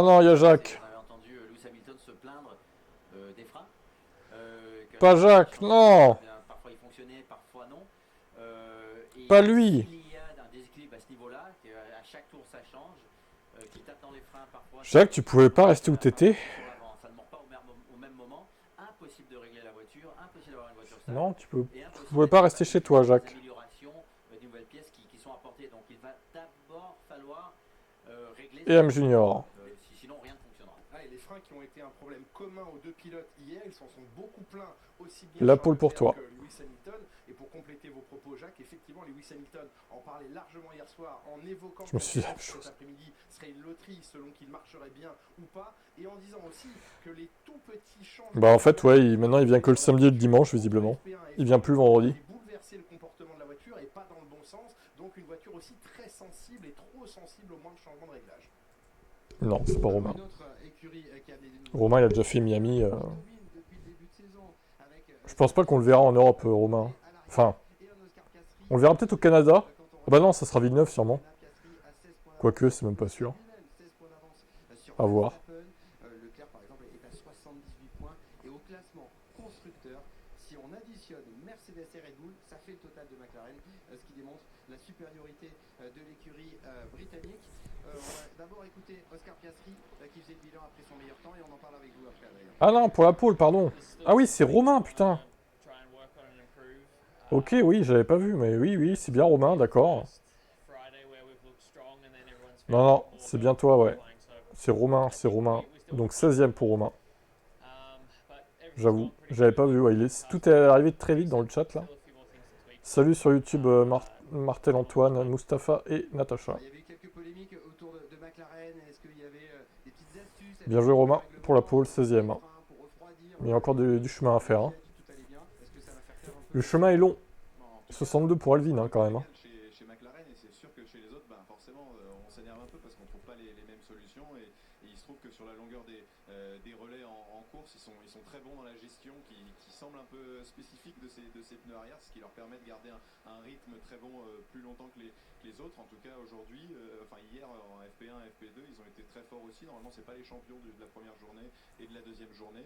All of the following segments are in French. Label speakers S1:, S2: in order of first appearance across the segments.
S1: Oh non, il y a Jacques.
S2: On avait entendu Lewis Hamilton se plaindre des freins, que
S1: Pas Jacques,
S2: eh
S1: non.
S2: bien, parfois ils fonctionnaient, parfois non.
S1: Pas
S2: Et
S1: lui.
S2: s'il y a un déséquilibre à ce niveau-là, qu'à chaque tour ça change, qu'il tape dans les freins, parfois ça
S1: Jacques,
S2: bloque,
S1: tu pouvais pas rester où
S2: pas
S1: t'étais?
S2: forcément sur l'avant, ça ne mord pas au même moment, impossible de régler la voiture, impossible d'avoir une voiture stable,
S1: Non,
S2: et
S1: tu
S2: impossible
S1: pouvais
S2: d'être
S1: pas rester
S2: capable de
S1: chez toi,
S2: faire des
S1: Jacques.
S2: améliorations, des nouvelles pièces qui sont apportées. Donc il va d'abord falloir régler
S1: Et
S2: cette
S1: M
S2: voiture,
S1: Junior.
S2: sinon rien ne fonctionnera.
S3: Ah, et les freins qui ont été un problème commun aux deux pilotes hier, ils s'en sont beaucoup plaints, aussi bien
S1: La
S3: Charles
S1: pole pour
S3: Leclerc
S1: toi.
S3: que Lewis Hamilton. Et pour compléter vos propos, Jacques, effectivement, Lewis Hamilton en parlait largement hier soir en évoquant
S1: Je
S3: que
S1: me
S3: la
S1: suis dit la même
S3: séance cet
S1: chose.
S3: après-midi serait une loterie selon qu'il marcherait bien ou pas, et en disant aussi que les tout petits
S1: Bah
S3: changements
S1: en fait, ouais,
S3: mécaniques
S1: maintenant il vient que le
S3: sur la
S1: samedi et le
S3: voiture
S1: dimanche,
S3: entre
S1: visiblement.
S3: FP1 et
S1: Il vient
S3: F2
S1: plus le vendredi.
S3: allaient bouleverser le comportement de la voiture et pas dans le bon sens. Donc une voiture aussi très sensible et trop sensible au moindre changement de réglage.
S1: Non, c'est pas Romain.
S4: Une autre écurie qui a des
S1: Romain, il a déjà fait Miami.
S4: qui domine depuis le début de saison avec
S1: Je pense pas qu'on le verra en Europe, Romain.
S4: à
S1: Enfin,
S4: l'arrière et un Oscar Piastri
S1: on le verra peut-être au Canada.
S4: quand on
S1: Ah bah non,
S4: regarde
S1: ça sera Villeneuve sûrement.
S4: Piastri à 16 points d'avance
S1: Quoique, c'est même pas
S4: sur
S1: sûr.
S4: lui-même, 16 points d'avance sur
S1: À voir.
S4: Verstappen. Leclerc par exemple est à 78 points et au classement constructeur, si on additionne Mercedes et Red Bull, ça fait le total de McLaren, ce qui démontre la supériorité de l'écurie britannique. On va d'abord écouter Oscar Piastri qui faisait le bilan après son meilleur temps et on en parle avec vous après d'ailleurs.
S1: Ah non, pour la pole, pardon. Ah oui, c'est Romain, putain. Ok, oui, j'avais pas vu, mais oui, oui, c'est bien Romain, d'accord. Non, non, c'est bien toi, ouais. C'est Romain, c'est Romain. Donc 16ème pour Romain. J'avoue, j'avais pas vu. Ouais, tout est arrivé très vite dans le chat là. Salut sur YouTube Martel Antoine, Mustapha et Natacha.
S4: Il y avait eu quelques polémiques autour de McLaren. Est-ce qu'il y avait des petites astuces
S1: Bien joué Romain pour la pole, 16ème. Mais il y a encore du chemin à faire. Hein. Le chemin est long. 62 pour Alvin hein, quand même. Hein.
S5: Chez McLaren et c'est sûr que chez les autres, ben, forcément, on s'énerve un peu parce qu'on ne trouve pas les mêmes solutions et il se trouve que sur la longueur des relais en course, ils sont très bons dans la gestion qui semble un peu spécifique de ces pneus arrière, ce qui leur permet de garder un rythme très bon plus longtemps que les autres. En tout cas, aujourd'hui, enfin hier en FP1 et FP2, ils ont été très forts aussi. Normalement, c'est pas les champions de la première journée et de la deuxième journée.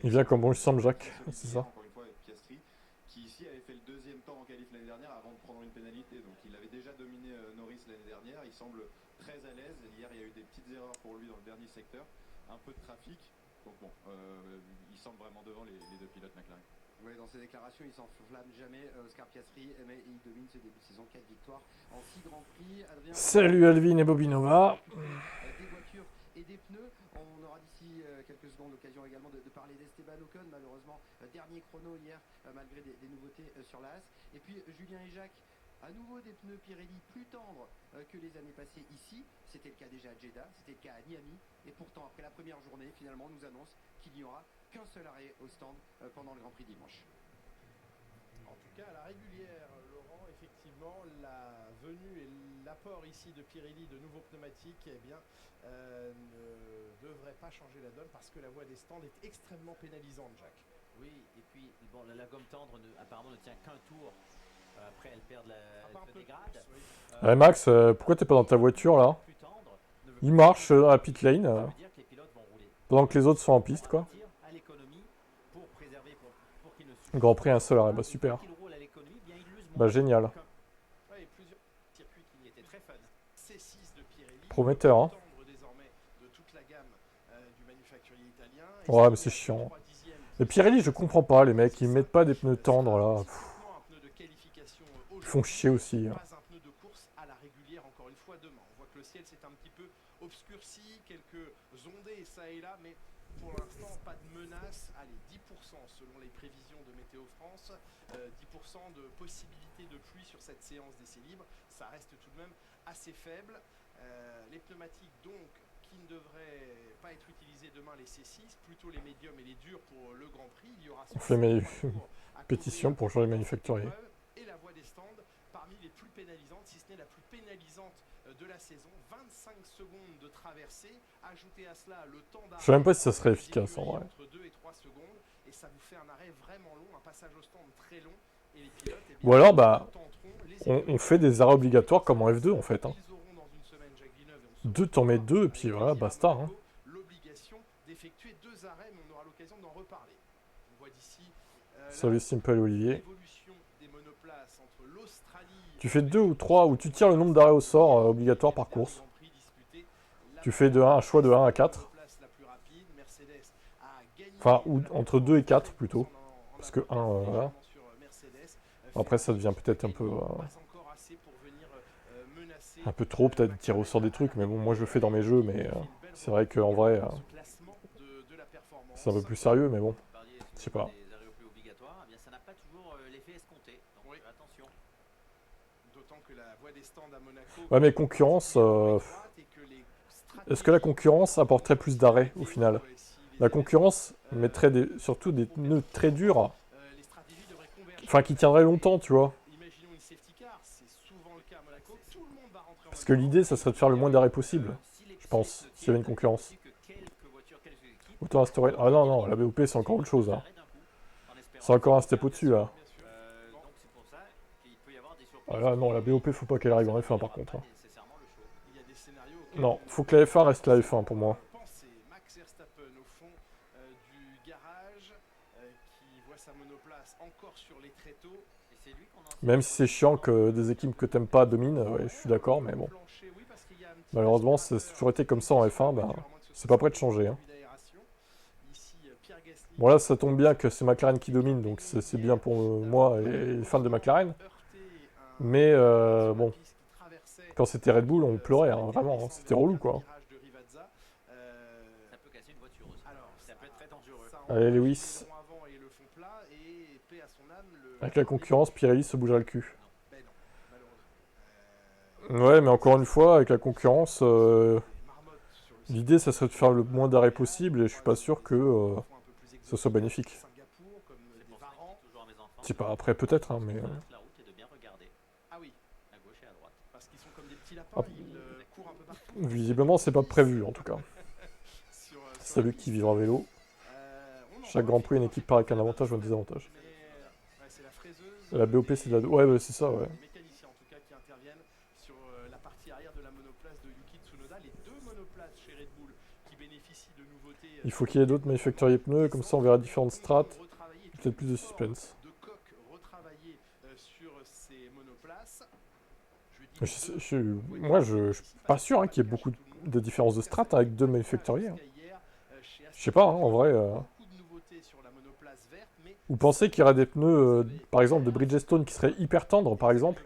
S1: Il vient comme bon il semble, Jacques, c'est ça.
S5: Encore une fois, avec Piastri, qui ici avait fait le deuxième temps en qualif l'année dernière avant de prendre une pénalité. Donc il avait déjà dominé Norris l'année dernière. Il semble très à l'aise. Hier, il y a eu des petites erreurs pour lui dans le dernier secteur. Un peu de trafic. Donc bon, il semble vraiment devant les deux pilotes McLaren.
S4: Oui, dans ses déclarations, il s'enflamme jamais, Oscar Piastri, mais il domine ce début de saison, 4 victoires en 6 grands prix. Adrien,
S1: Salut Alvin et Bobinova.
S4: des voitures et des pneus. On aura d'ici quelques secondes l'occasion également de parler d'Esteban Ocon, malheureusement dernier chrono hier malgré des nouveautés sur la Haas. Et puis Julien et Jacques, à nouveau des pneus Pirelli plus tendres que les années passées ici. C'était le cas déjà à Jeddah, c'était le cas à Miami. Et pourtant, après la première journée, finalement, on nous annonce qu'il n'y aura qu'un seul arrêt au stand pendant le Grand Prix dimanche.
S3: En tout cas, à la régulière, Laurent, effectivement, la venue et l'apport ici de Pirelli de nouveaux pneumatiques, eh bien, ne devrait pas changer la donne parce que la voie des stands est extrêmement pénalisante, Jacques.
S2: Oui, et puis bon, la gomme tendre apparemment ne tient qu'un tour. Après, elle perd elle se dégrade.
S1: Allez Max, pourquoi t'es pas dans ta voiture là? Il marche dans la pit lane pendant que les autres sont en piste quoi. Grand Prix un seul arrêt, bah super. Bah génial.
S3: Ouais, et plusieurs circuits qui étaient très fun. C6 de Pirelli.
S1: Prometteur hein.
S3: Désormais de toute la gamme du manufacturier italien.
S1: Ouais mais c'est chiant. Et Pirelli je comprends pas les mecs, ils mettent pas des pneus tendres là. Ils font chier aussi. Hein.
S3: Pas un pneu de course à la régulière encore une fois demain. On voit que le ciel s'est un petit peu obscurci, quelques ondées ça et là, mais pour l'instant pas de menace. Allez, 10% selon les prévisions de Météo France, 10% de possibilité de pluie sur cette séance d'essai libre. Ça reste tout de même assez faible. Les pneumatiques donc qui ne devraient pas être utilisés demain, les C6, plutôt les médiums et les durs pour le Grand Prix. Il y aura
S1: On fait une pétition pour changer les manufacturiers.
S3: Et la voie des stands parmi les plus pénalisantes, si ce n'est la plus pénalisante de la saison. 25 secondes de traversée, ajoutez à cela le temps d'arrêt.
S1: Je sais même pas si ça serait efficace en vrai.
S3: Entre 2 et 3 secondes, et ça vous fait un arrêt vraiment long, un passage au stand très long. Et les pilotes, eh bien,
S1: ou alors bah on fait des arrêts obligatoires comme en F2 en fait. Hein. Deux t'en mets deux et puis voilà basta. Hein.
S3: d'effectuer 2 arrêts, mais on aura l'occasion d'en reparler. On voit d'ici
S1: Salut Simple Olivier.
S3: l'évolution des monoplaces entre l'Australie.
S1: Tu fais 2 ou 3, ou tu tires le nombre d'arrêts au sort obligatoire par course. Tu fais un choix de 1 à 4. Enfin, ou entre 2 et 4 plutôt. Parce que 1, voilà. Après, ça devient peut-être un peu trop, peut-être tirer au sort des trucs. Mais bon, moi je le fais dans mes jeux, mais c'est vrai qu'en vrai, c'est un peu plus sérieux, mais bon. Je sais pas.
S2: Ça n'a pas toujours l'effet escompté. Donc attention.
S1: Ouais, mais concurrence... Est-ce que la concurrence apporterait plus d'arrêts au final? La concurrence mettrait surtout des nœuds très durs. Enfin, qui tiendraient longtemps, tu vois. Parce que l'idée, ça serait de faire le moins d'arrêts possible. Je pense, s'il y avait une concurrence. Autant instaurer... Ah non, non, la BOP, c'est encore autre chose, là. C'est encore un step au-dessus, là. Ah là, non, la BOP, faut pas qu'elle arrive en F1, par contre. Hein. Non, faut que la F1 reste la F1, pour moi.
S3: Max Verstappen au fond du garage qui voit sa monoplace encore sur les tréteaux.
S1: Même si c'est chiant que des équipes que t'aimes pas dominent, ouais, je suis d'accord, mais bon. Malheureusement, c'est toujours été comme ça en F1, bah, c'est pas prêt de changer. Hein. Bon là, ça tombe bien que c'est McLaren qui domine, donc c'est bien pour moi et les fans de McLaren. Mais bon, quand c'était Red Bull, on pleurait, hein, vraiment, hein, c'était relou quoi. Allez Lewis. Avec la concurrence, Pirelli se bougera le cul. Ouais, mais encore une fois, avec la concurrence, l'idée, ça serait de faire le moins d'arrêts possible, et je suis pas sûr que ça soit bénéfique. Je sais pas, après peut-être, hein, mais... Ah, visiblement, c'est pas prévu, en tout cas. Salut qui vivra en vélo. Chaque Grand Prix, une équipe part avec un avantage ou un désavantage. La BOP, c'est de la... Ouais, bah, c'est ça, ouais. Il faut qu'il y ait d'autres manufacturiers pneus, comme ça on verra différentes strates. Peut-être plus de suspense. Moi, je suis pas sûr hein, qu'il y ait beaucoup de différences de strates avec deux manufacturiers. Hein. Je sais pas, hein, en vrai... Vous pensez qu'il y aurait des pneus, par exemple, de Bridgestone qui seraient hyper tendres, par exemple,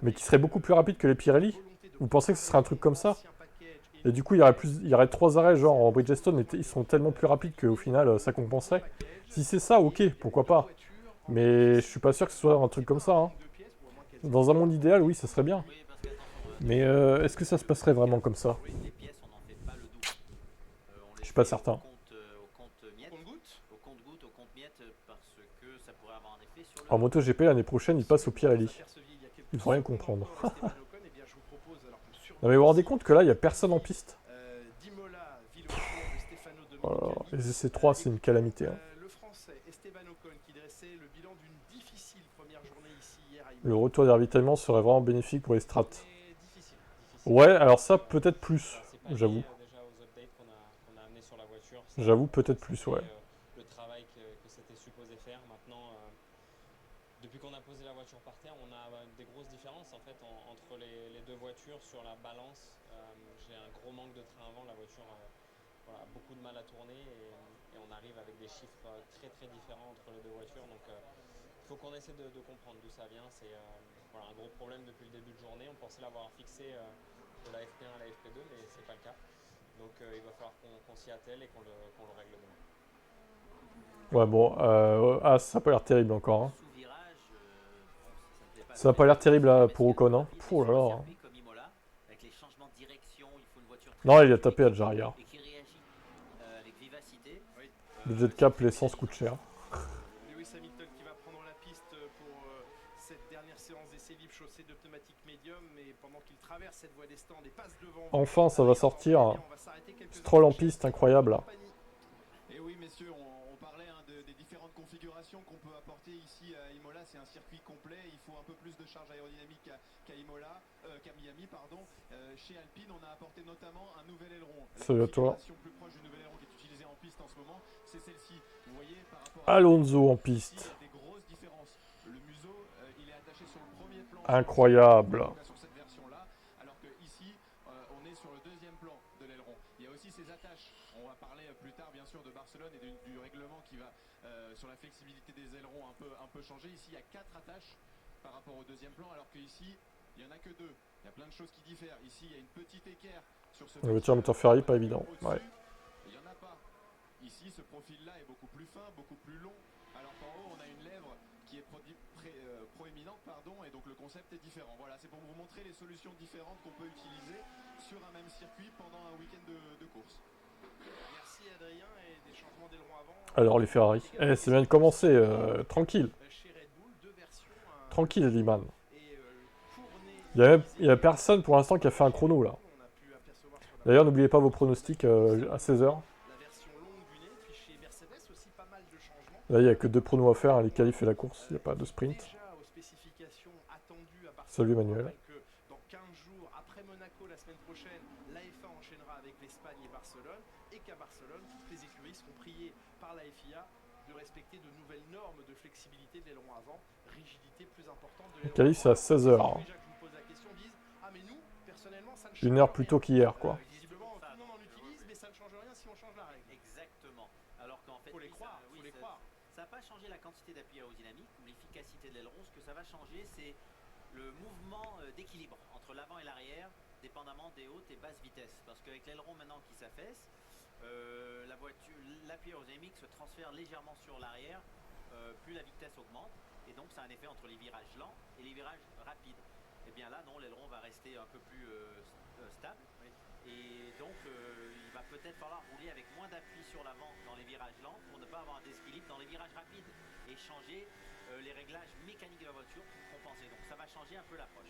S1: mais qui seraient beaucoup plus rapides que les Pirelli? Vous pensez que ce serait un truc comme ça? Et du coup, il y aurait 3 arrêts, genre en Bridgestone, ils sont tellement plus rapides qu'au final, ça compenserait. Si c'est ça, ok, pourquoi pas. Mais je suis pas sûr que ce soit un truc comme ça. Hein. Dans un monde idéal, oui, ça serait bien. Mais est-ce que ça se passerait vraiment comme ça? Je suis pas certain. En MotoGP, l'année prochaine, il passe au Pirelli. Ils vont rien comprendre. Non mais vous vous rendez compte que là, il n'y a personne en piste. Voilà. Les essais 3, c'est une calamité. Hein. Le retour des ravitaillements serait vraiment bénéfique pour les strats. Ouais, alors ça, peut-être plus, j'avoue. J'avoue, peut-être plus, ouais.
S6: Le travail que c'était supposé faire. Maintenant, depuis qu'on a posé la voiture par terre, on a des grosses différences en fait entre les deux voitures sur la balance. J'ai un gros manque de train avant, la voiture voilà, a beaucoup de mal à tourner et on arrive avec des chiffres très très différents entre les deux voitures. Donc il faut qu'on essaie de comprendre d'où ça vient. C'est voilà, un gros problème depuis le début de journée. On pensait l'avoir fixé de la FP1 à la FP2, mais c'est pas le cas. Donc il va falloir qu'on s'y attelle et qu'on le règle demain.
S1: Ouais, bon, ça a pas l'air terrible encore. Hein. Ça a pas l'air terrible là, pour Ocon. Hein. Oh là là. Non, il a tapé à Jarriard. Budget cap, l'essence coûte cher.
S3: Lewis Hamilton qui va prendre la piste pour cette dernière séance d'essai libre chaussée de pneumatiques médium, mais pendant qu'il traverse cette voie des stands et passe devant.
S1: Enfin, ça va sortir. Stroll en piste, incroyable. Là.
S5: Et oui, messieurs, on parlait hein, des différentes configurations qu'on peut apporter ici à Imola. C'est un circuit complet. Il faut un peu plus de charge aérodynamique qu'à Miami, pardon. Chez Alpine, on a apporté notamment un nouvel aileron.
S1: Salut à toi.
S5: Plus proche du nouvel aileron qui est utilisé
S1: Alonso en piste.
S5: Des grosses différences. Le museau, il est attaché sur le premier plan.
S1: Incroyable.
S5: Sur cette version-là, alors que ici, on est sur le deuxième plan de l'aileron. Il y a aussi ces attaches. On va parler plus tard, bien sûr, de Barcelone et du règlement qui va, sur la flexibilité des ailerons, un peu changer. Ici, il y a 4 attaches par rapport au deuxième plan, alors qu'ici, il n'y en a que 2. Il y a plein de choses qui diffèrent. Ici, il y a une petite équerre sur ce
S1: Le voiture moteur Ferrari, pas évident. Ouais.
S5: Il n'y en a pas. Ici, ce profil-là est beaucoup plus fin, beaucoup plus long, alors qu'en haut, on a une lèvre qui est proéminente, pardon, et donc le concept est différent. Voilà, c'est pour vous montrer les solutions différentes qu'on peut utiliser sur un même circuit pendant un week-end de course.
S3: Merci Adrien, et des changements d'aileron avant.
S1: Alors les Ferrari. Eh, c'est bien de commencer. Tranquille.
S3: Chez Red Bull, 2 versions.
S1: Tranquille, Liman.
S3: Et Cournet,
S1: Il y a personne pour l'instant qui a fait un chrono là.
S3: on a pu apercevoir sur la
S1: D'ailleurs, n'oubliez pas vos pronostics à 16h.
S3: la version longue du nez. Puis chez Mercedes aussi pas mal de changements.
S1: Là, il n'y a que 2 pronos à faire, hein, les qualifs et la course. Il n'y a pas de sprint.
S3: Déjà aux spécifications attendues à Barcelone.
S1: Salut, Manuel.
S3: On rappelle que dans 15 jours, après Monaco la semaine prochaine, l'AFA enchaînera avec l'Espagne et Barcelone, et qu'à Barcelone, toutes les écuries seront priées par la FIA de respecter de nouvelles normes de flexibilité de l'aileron avant, rigidité plus importante de
S1: Le
S3: l'aileron
S1: qualif, c'est à
S3: avant.
S1: 16h.
S3: Déjà que je vous pose la question, disent ah mais nous, personnellement, ça ne change
S1: 1 heure
S3: rien.
S1: plus tôt qu'hier, quoi.
S3: Visiblement, tout le monde en utilise, mais ça ne change rien si on change la règle.
S2: Exactement. Alors qu'en fait,
S3: Faut les
S2: oui,
S3: croire,
S2: oui,
S3: faut les
S2: ça-
S3: croire.
S2: Ça n'a pas changé la quantité d'appui aérodynamique ou l'efficacité de l'aileron. Ce que ça va changer, c'est le mouvement d'équilibre entre l'avant et l'arrière, dépendamment des hautes et basses vitesses. Parce qu'avec l'aileron maintenant qui s'affaisse, l'appui aérodynamique se transfère légèrement sur l'arrière, plus la vitesse augmente, et donc ça a un effet entre les virages lents et les virages rapides. Et bien là, non, l'aileron va rester un peu plus stable. Et donc, il va peut-être falloir rouler avec moins d'appui sur l'avant dans les virages lents pour ne pas avoir un déséquilibre dans les virages rapides et changer les réglages mécaniques de la voiture pour compenser. Donc, ça va changer un peu l'approche.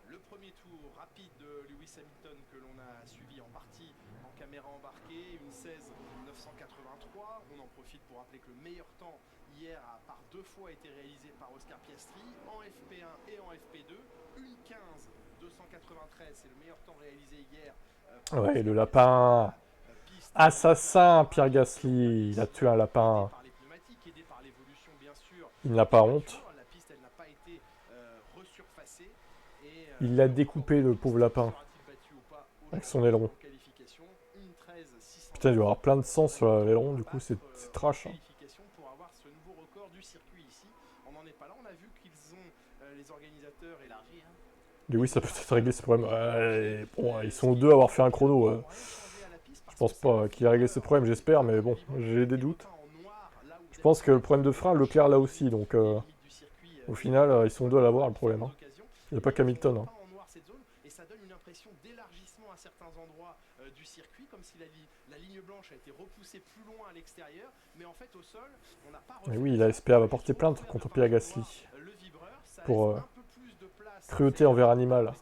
S3: Le premier tour rapide de Lewis Hamilton que l'on a suivi en partie en caméra embarquée, une 16.983. On en profite pour rappeler que le meilleur temps hier a par 2 fois été réalisé par Oscar Piastri en FP1 et en FP2. Une 15.293, c'est le meilleur temps réalisé hier.
S1: Ouais, le lapin. Assassin, Pierre Gasly. Il a tué un lapin.
S3: Par les pneumatiques, aidé par l'évolution bien sûr.
S1: Il n'a pas honte.
S3: La piste, elle n'a pas été resurfacée. Et,
S1: Il l'a découpé, le pauvre lapin. Avec son aileron. Putain, il doit y avoir plein de sang sur l'aileron, du coup, c'est trash. Hein.
S3: Pour avoir ce nouveau record du circuit ici. On n'en est pas là, on a vu qu'ils ont les organisateurs élargis.
S1: Oui, ça peut être réglé ce problème. Bon, ils sont 2 à avoir fait un chrono. Je pense pas qu'il ait réglé ce problème, j'espère, mais bon, j'ai des doutes. Je pense que le problème de frein, Leclerc là aussi, donc au final, ils sont 2 à l'avoir le problème. Hein. Il n'y a pas qu'Hamilton. Hein.
S3: Et ça donne une impression d'élargissement à certains endroits du circuit, comme si la ligne blanche a été repoussée plus loin à l'extérieur, mais en fait au sol, on n'a pas.
S1: Et oui, la SPA va porter plainte contre Pierre Gasly pour cruauté envers animal.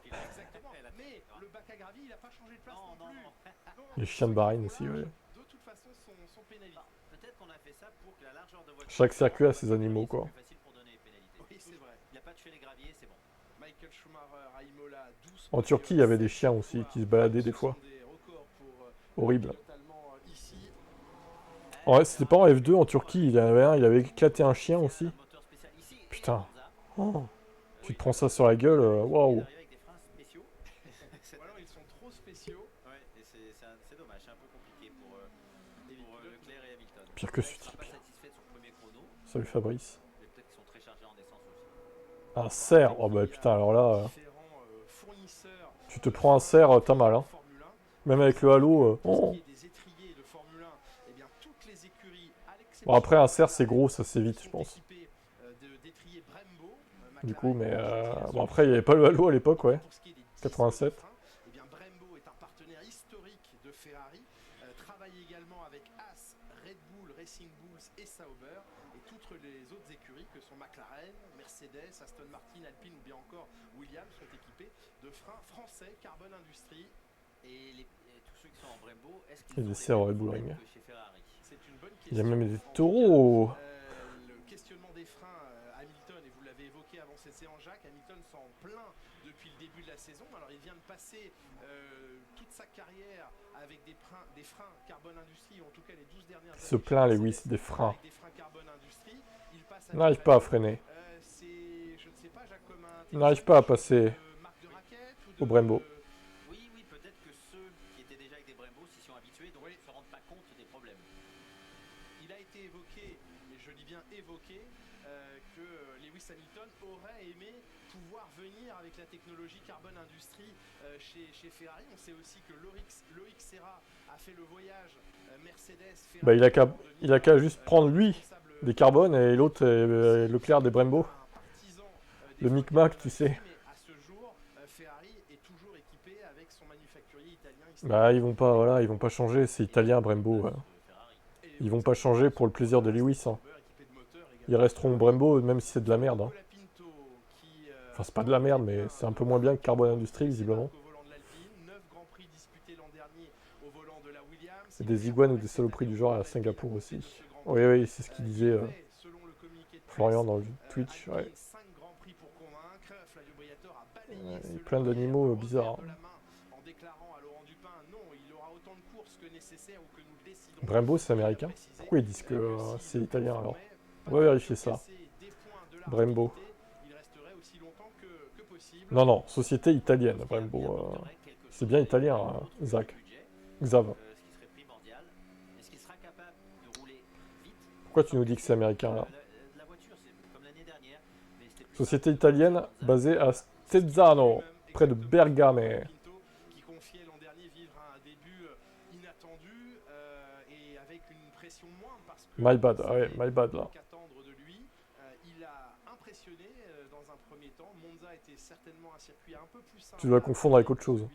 S3: Mais le bac à gravier, il n'a pas changé de place non plus.
S1: Les chiens de Bahreïn aussi, ouais.
S3: De toute façon, sont pénalisés.
S2: Peut-être qu'on a fait ça pour que la largeur de voiture.
S1: Chaque circuit a ses animaux, quoi.
S2: C'est plus facile pour donner les pénalités.
S3: Oui, c'est vrai.
S2: Il n'a pas tué les graviers, c'est bon.
S3: Michael Schumacher à Imola, 12.
S1: En Turquie, il y avait des chiens aussi qui se baladaient des fois. Horrible. Ouais, c'était pas en F2, en Turquie, il y avait un, il avait éclaté un chien aussi. Putain. Oh. Tu te prends ça sur la gueule, waouh.
S3: Ou alors ils sont trop spéciaux.
S2: Ouais, et c'est dommage, c'est un peu compliqué pour Leclerc et Hamilton.
S1: Pire que
S2: Leclerc
S1: celui-ci.
S2: sera pas satisfait de son premier chrono,
S1: Salut Fabrice.
S2: mais peut-être qu'ils sont très chargés en essence aussi.
S1: Un cerf. Oh bah putain, alors là,
S3: Différents fournisseurs
S1: tu te prends un cerf, t'as mal. Hein.
S3: Formule 1.
S1: Même avec le halo.
S3: Pour
S1: Oh.
S3: ce qui est des étriers de Formule 1, eh bien, toutes les écuries, à l'exception
S1: Bon, après, un cerf, c'est gros, ça s'évite, je pense.
S3: sont équipées, d'étriers Brembo,
S1: Du coup, mais
S3: McLaren,
S1: bon, après, il n'y avait pas le halo à l'époque, ouais.
S3: Pour ce qui est des disques
S1: 87.
S3: de frein, eh bien, Brembo est un partenaire historique de Ferrari. travaille également avec Haas, Red Bull, Racing Bulls et Sauber et toutes les autres écuries que sont McLaren, Mercedes, Aston Martin, Alpine ou bien encore Williams sont équipés de freins français Carbon Industries.
S2: Et tous ceux qui sont en Brembo, est-ce
S1: Et
S2: qu'ils
S1: des
S2: ont
S1: serres
S2: les
S1: Red
S2: mêmes
S1: Bull
S2: problèmes
S1: Ring.
S2: que chez Ferrari?
S3: C'est une bonne question.
S1: Il y a même des
S3: En tout cas,
S1: taureaux.
S3: le questionnement des freins, Hamilton, et vous l'avez évoqué avant cette séance, Jacques, Hamilton s'en plaint depuis le début de la saison. Alors il vient de passer toute sa carrière avec des freins Carbon Industries, ou en tout cas les 12 dernières
S1: Il se
S3: années
S1: plaint,
S3: chez
S1: Lewis,
S3: Mercedes
S1: des freins.
S3: avec des freins Carbon Industries. Il passe
S1: Il n'arrive pas à freiner.
S3: je ne sais pas, Jacques, comme un
S1: Il n'arrive pas à passer
S3: marque de raquette ou
S1: au Brembo.
S2: Oui, peut-être que ceux qui étaient déjà avec des Brembo s'y sont habitués, donc
S3: Oui.
S2: ne se rendent pas compte des problèmes.
S3: Il a été évoqué, mais je dis bien évoqué, que Lewis Hamilton aurait aimé pouvoir venir avec la technologie Carbon Industries chez Ferrari. On sait aussi que Loïc Serra a fait le voyage Mercedes Ferrari.
S1: Bah, il a qu'à juste prendre lui des carbones et l'autre Leclerc des Brembo. Le micmac, tu sais.
S3: Mais à ce jour, Ferrari est toujours équipé avec son manufacturier italien.
S1: Bah ils vont pas changer, c'est italien Brembo. Ils vont pas changer pour le plaisir de Lewis. Hein. Ils resteront Brembo même si c'est de la merde. Hein. Enfin c'est pas de la merde mais c'est un peu moins bien que Carbon Industries visiblement. C'est des iguanes ou des saloperies du genre à Singapour aussi. Oui, c'est ce qu'il disait Florian dans le Twitch. Ouais. Il y a plein d'animaux bizarres. Brembo c'est américain. Pourquoi ils disent que c'est italien alors? On va vérifier ça. Brembo. Non, société italienne, Brembo. C'est bien italien, hein, Zach. Xav.
S2: Ce qui serait primordial. Est-ce qu'il sera capable de rouler vite?
S1: Pourquoi tu nous dis que c'est américain là?
S2: La voiture, c'est comme l'année dernière. Mais c'était plus
S1: Société
S2: simple.
S1: italienne basée à Stezzano, près de Bergame.
S3: Qui confiait l'an dernier vivre un début inattendu et avec une pression moindre parce que
S1: My bad, ah ouais, my bad là.
S3: qu'attendre de lui. Il a impressionné dans un premier temps. Monza était certainement un circuit un peu plus simple.
S1: Tu dois confondre avec autre chose.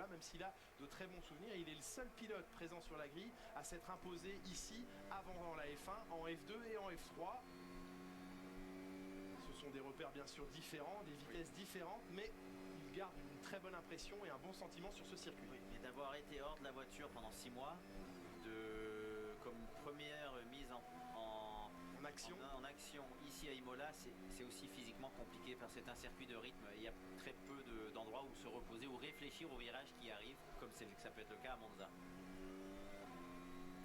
S3: Même s'il a de très bons souvenirs, il est le seul pilote présent sur la grille à s'être imposé ici avant la F1, en F2 et en F3. Ce sont des repères bien sûr différents, des vitesses différentes, mais il garde une très bonne impression et un bon sentiment sur ce circuit.
S2: Oui, mais d'avoir été hors de la voiture pendant 6 mois, comme première mise en action ici à Imola, c'est aussi physiquement compliqué parce que c'est un circuit de rythme. Il y a très peu d'endroits où se reposer ou réfléchir aux virages qui arrivent, comme ça peut être le cas à Monza.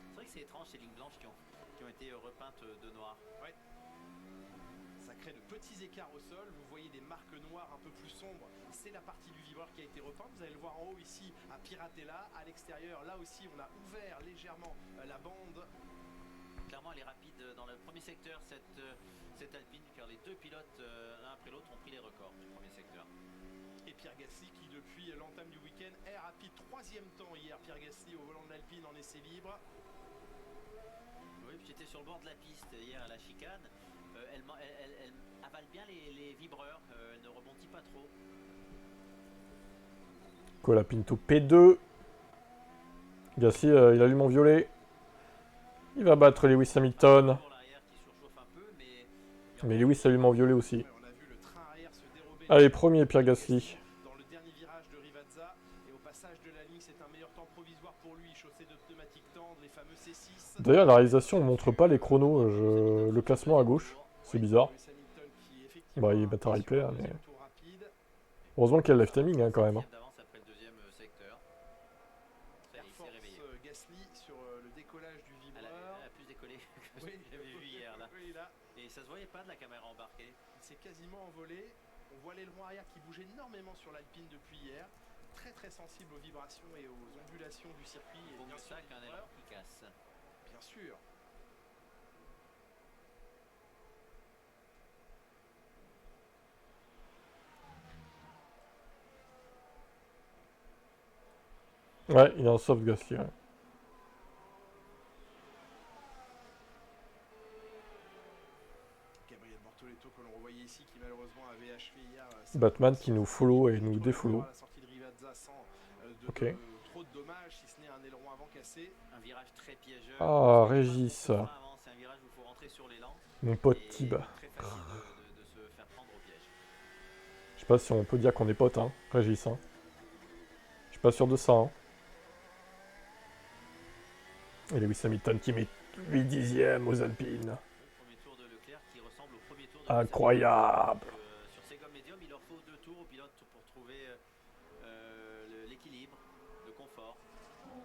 S2: C'est vrai que c'est étrange ces lignes blanches qui ont été repeintes de noir.
S3: Ouais. Ça crée de petits écarts au sol. Vous voyez des marques noires un peu plus sombres. C'est la partie du vibreur qui a été repeinte. Vous allez le voir en haut ici à Piratella. À l'extérieur, là aussi, on a ouvert légèrement la bande.
S2: Clairement, elle est rapide dans le premier secteur, cette Alpine, car les deux pilotes, l'un après l'autre, ont pris les records du premier secteur.
S3: Et Pierre Gasly qui, depuis l'entame du week-end, est rapide. Troisième temps hier, Pierre Gasly au volant de l'Alpine en essai libre.
S2: Oui, j'étais sur le bord de la piste hier à la chicane. Elle avale bien les vibreurs, elle ne rebondit pas trop.
S1: Colapinto P2. Gasly, il allume en violet. Il va battre Lewis Hamilton. Mais Lewis allume en violet aussi. Allez, premier Pierre Gasly.
S3: Dans le dernier virage de Rivazza et au passage de la ligne, c'est un meilleur temps provisoire pour lui, chaussé de pneumatiques tendres, les fameux C6.
S1: D'ailleurs, la réalisation ne montre pas les chronos, le classement à gauche. C'est bizarre. Bah, il est bâtard replay là, mais. Heureusement qu'il y a le live timing hein, quand même. Hein.
S2: Après le deuxième secteur. Ça y est, il s'est réveillé.
S3: Gasly sur le décollage du vibreur.
S2: Elle a plus décollé que ce que j'avais vu hier là.
S3: Oui, là.
S2: Et ça se voyait pas de la caméra embarquée.
S3: Il s'est quasiment envolé. On voit l'aileron arrière qui bouge énormément sur l'Alpine depuis hier. Très sensible aux vibrations et aux ondulations du circuit.
S2: Il vaut mieux ça qu'un aileron qui casse.
S3: Bien sûr.
S1: Ouais, il est en soft Gasly. Ouais.
S3: Gabriel Bortoleto que l'on revoyait ici qui malheureusement avait achevé hier.
S1: Batman qui nous follow et nous défollow.
S3: La sortie de Rivazza sans
S1: Ok.
S3: trop de dommages, si ce n'est un aileron avant cassé.
S2: Un virage très piégeux.
S1: Ah, Régis.
S2: C'est un virage où il faut rentrer sur l'élan.
S1: Mon pote
S2: Et
S1: Tib.
S2: très facile de se faire prendre au piège.
S1: Je sais pas si on peut dire qu'on est potes, hein, Régis. Hein. Je suis pas sûr de ça. Hein. Et Lewis Hamilton qui met 8 dixièmes aux Alpines.
S2: Le premier tour de Leclerc qui ressemble au premier tour de
S1: Incroyable.
S2: sur ces gommes médiums, il leur faut 2 tours au pilote pour trouver l'équilibre, le confort.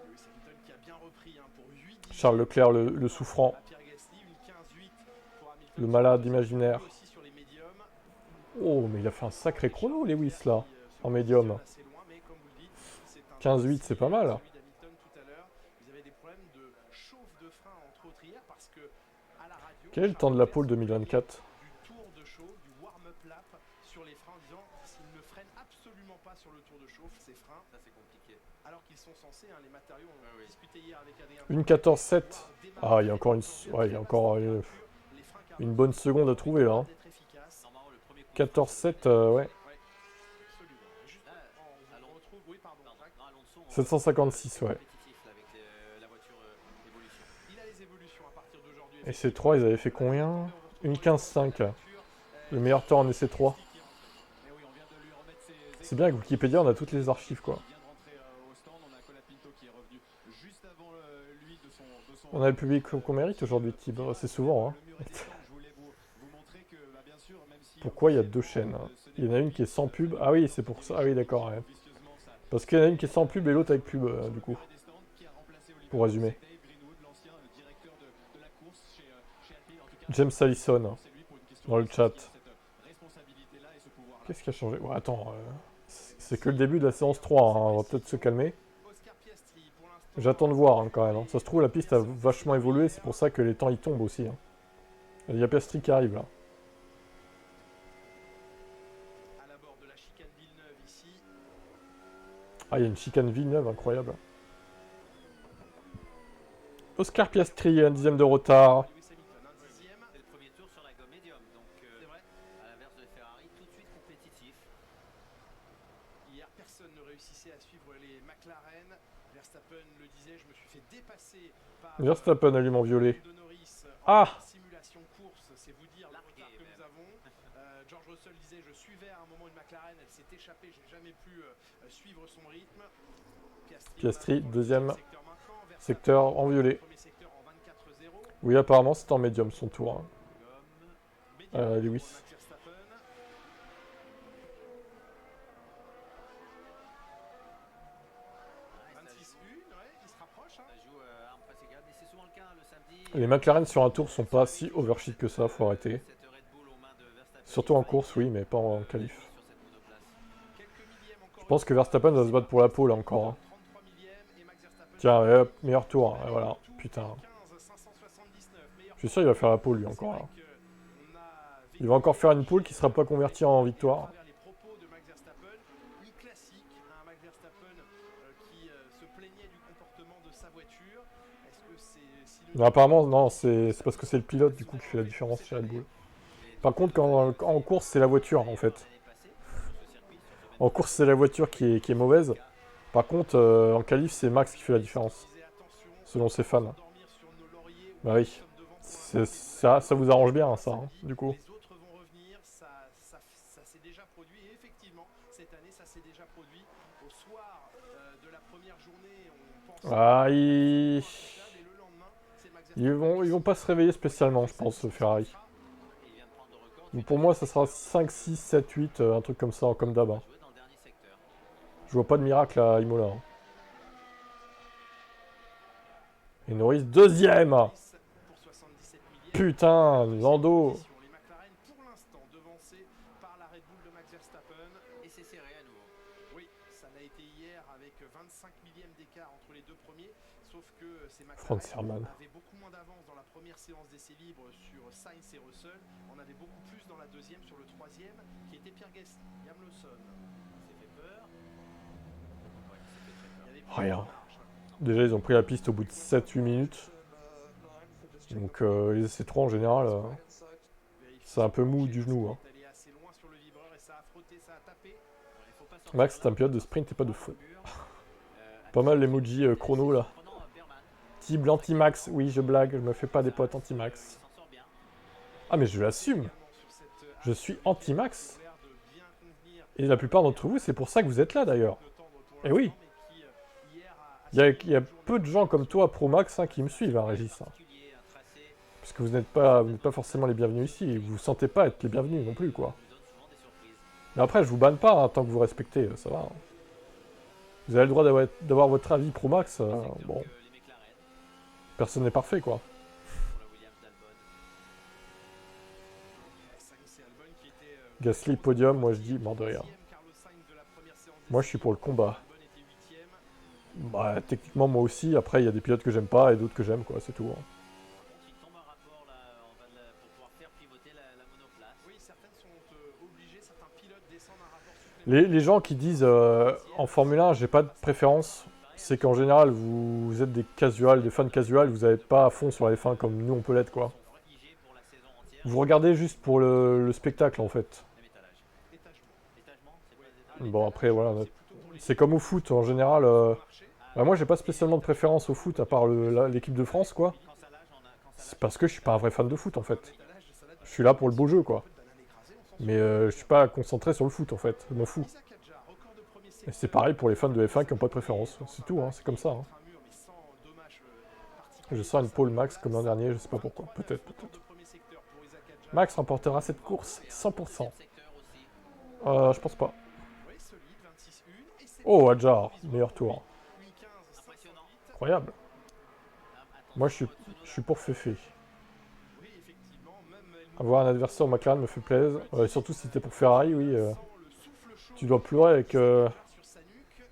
S3: Lewis Hamilton qui a bien repris pour 8
S1: Charles Leclerc, le souffrant.
S3: Pierre Gasly, une 15-8 pour Hamilton.
S1: Le malade imaginaire.
S3: Aussi sur les médiums.
S1: Oh, mais il a fait un sacré chrono, Lewis, là. En médium.
S3: Assez loin, mais comme vous le dites, c'est un
S1: 15-8, c'est pas mal.
S3: celui d'Hamilton tout à l'heure. Ils avaient des problèmes de chauffe de frein entre autres hier parce que à la radio.
S1: Quel est le temps de la pole 2024?
S3: Du tour de chauffe, du warm-up lap sur les freins en disant s'ils ne freinent absolument pas sur le tour de chauffe, ces freins,
S2: Ça c'est compliqué.
S3: alors qu'ils sont censés, les matériaux, on
S2: oui.
S3: discuté hier avec Adrien.
S1: Une 14-7. Ah, il y a encore une, ouais, il y a encore une bonne seconde à trouver, là. Hein.
S2: Normalement, le premier coup de
S1: 14-7, ouais.
S2: on retrouve, oui, pardon. Non, Alonso,
S1: 756, ouais.
S2: compétitif là, avec la voiture évolution.
S3: Il a les évolutions à partir d'aujourd'hui.
S1: Et ces 3, ils avaient fait combien? Une 15-5. Le meilleur temps en essai 3. C'est bien, avec Wikipédia, on a toutes les archives, quoi. On a le public qu'on mérite aujourd'hui, Tib. C'est souvent, hein. Pourquoi il y a 2 chaînes? Il y en a une qui est sans pub. Ah oui, c'est pour ça. Ah oui, d'accord, ouais. Parce qu'il y en a une qui est sans pub et l'autre avec pub, du coup. Pour résumer. James Allison, dans le chat. Qu'est-ce qui a changé? Ouais, attends, c'est que le début de la séance 3, hein. On va peut-être se calmer. J'attends de voir, hein, quand même. Hein. Ça se trouve, la piste a vachement évolué, c'est pour ça que les temps y tombent aussi. Hein. Il y a Piastri qui arrive, là.
S3: À la bord de la chicane Villeneuve ici.
S1: Ah, il y a une chicane Villeneuve, incroyable. Oscar Piastri, un 10e de retard.
S3: Lewis Hamilton, un dixième.
S2: C'est le premier tour sur la gomme médium, donc
S3: C'est vrai.
S2: à l'inverse de Ferrari, tout de suite compétitif.
S3: Hier, personne ne réussissait à suivre les McLaren. Verstappen le disait, je me suis fait dépasser par
S1: Verstappen allume en violet.
S3: de Norris
S1: Ah!
S3: en simulation course, c'est vous dire le retard que nous avons. George Russell disait, je suivais à un moment une McLaren, elle s'est échappée, j'ai jamais pu suivre son rythme.
S1: Piastri,
S3: dans le
S1: deuxième
S3: secteur maintenant. Verstappen,
S1: secteur en violet.
S3: premier secteur en 24-0.
S1: Oui, apparemment, c'est en médium son tour. Hein.
S3: Gomme, médium
S1: Lewis.
S3: pour Max Verstappen.
S2: Ouais,
S3: 26-1, ouais, il se rapproche.
S2: ça joue armes presque égales, mais c'est souvent le cas le samedi.
S1: Les McLaren sur un tour sont pas si overshit que ça, faut arrêter.
S2: Cette Red Bull aux mains de Verstappen.
S1: Surtout en course, oui, mais pas en qualif.
S2: Sur cette monoplace.
S3: Quelques millièmes encore.
S1: Je pense que Verstappen va se battre pour la pole encore. Hein.
S3: 33 millièmes et Max Verstappen.
S1: Tiens, et hop, meilleur tour. Hein, et voilà, putain.
S3: 15, 579, meilleur
S1: Je suis sûr qu'il va faire la pole, lui, encore. Là.
S3: que on a
S1: Il va encore faire une pole qui sera pas convertie en victoire.
S3: à travers les propos de Max Verstappen, une classique, un Max Verstappen qui se plaignait du comportement de sa voiture. Est-ce que c'est synonyme
S1: Non, apparemment, non, c'est parce que c'est le pilote, du coup, qui fait la différence chez Red Bull. Par contre, quand en course, c'est la voiture, en fait.
S2: l'année passée sur ce circuit, sur ce
S1: En course, c'est la voiture qui est mauvaise. Par contre, en qualif, c'est Max qui fait la différence,
S3: disait attention,
S1: selon ses fans.
S3: dormir sur nos lauriers ou
S1: Bah oui.
S3: nous sommes devant
S1: Ça vous arrange bien, ça, hein, du coup.
S3: les autres vont revenir, ça s'est déjà produit et effectivement cette année ça s'est déjà produit au soir de la première journée on pense
S1: Ah,
S3: et le lendemain c'est Max Verstappen
S1: ils vont pas se réveiller spécialement, je pense, Ferrari.
S2: il vient de prendre le record.
S1: Donc pour moi, ça sera 5, 6, 7, 8, un truc comme ça, comme d'hab. Hein.
S2: Joué dans le dernier secteur.
S1: Je vois pas de miracle à Imola. Hein. Et Norris, deuxième.
S3: pour 77 millièmes.
S1: Putain, Lando.
S3: Les McLaren pour l'instant devancés par la Red Bull de Max Verstappen.
S2: Et c'est serré à nouveau.
S3: Oui, ça l'a été hier avec 25 millièmes d'écart entre les deux premiers, sauf que ces
S1: Franz
S3: McLaren
S1: Herrmann.
S3: avaient beaucoup moins d'avance dans la première séance d'essai libre sur Sainz et Russell, on avait beaucoup plus dans la deuxième sur le troisième qui était Pierre Gasly, Liam Lawson.
S2: C'est fait peur. Ouais, c'est fait très peur.
S3: Il y avait
S1: Rien.
S3: plus de marge.
S1: Déjà, ils ont pris la piste au bout de 7-8 minutes. Donc, les essais 3 en général, c'est un peu mou du genou. Hein.
S3: Elle est assez loin sur le vibreur et ça a frotté, ça a tapé.
S2: Il faut pas sortir
S1: Max,
S2: là.
S1: c'est un pilote de sprint et pas de fond. Pas mal l'emoji chrono là. Cible anti-max, oui je blague, je me fais pas des potes anti-max. Ah mais je l'assume. Je suis anti-max. Et la plupart d'entre vous, c'est pour ça que vous êtes là d'ailleurs. Et oui. Il y a peu de gens comme toi, pro-max, hein, qui me suivent, hein, Régis. Hein. Parce que vous n'êtes pas forcément les bienvenus ici. Et vous vous sentez pas être les bienvenus non plus, quoi. Mais après, je vous banne pas, hein, tant que vous respectez, ça va. Hein. Vous avez le droit d'avoir votre avis pro-max. Bon. Personne n'est parfait, quoi. Gasly podium, moi je dis mort de rire. Moi je suis pour le combat. Bah techniquement moi aussi, après il y a des pilotes que j'aime pas et d'autres que j'aime quoi, c'est tout. Hein. Les gens qui disent en Formule 1 j'ai pas de préférence, c'est qu'en général vous êtes des casuals, des fans casuals, vous n'êtes pas à fond sur la F1 comme nous on peut l'être quoi. Vous regardez juste pour le spectacle en fait. Bon après voilà, c'est comme au foot en général. Bah, moi j'ai pas spécialement de préférence au foot à part l'équipe de France quoi. C'est parce que je suis pas un vrai fan de foot en fait. Je suis là pour le beau jeu quoi. Mais je suis pas concentré sur le foot en fait, je m'en fous. Et c'est pareil pour les fans de F1 qui n'ont pas de préférence, c'est tout, hein, c'est comme ça. Hein. Je sens une pole max comme l'an dernier, je sais pas pourquoi, peut-être. Max remportera cette course, 100%. Je pense pas. Oh, Hadjar, meilleur tour. Incroyable. Moi, je suis pour Fefe. Avoir un adversaire au McLaren me fait plaisir. Surtout si t'es pour Ferrari, oui. Tu dois pleurer avec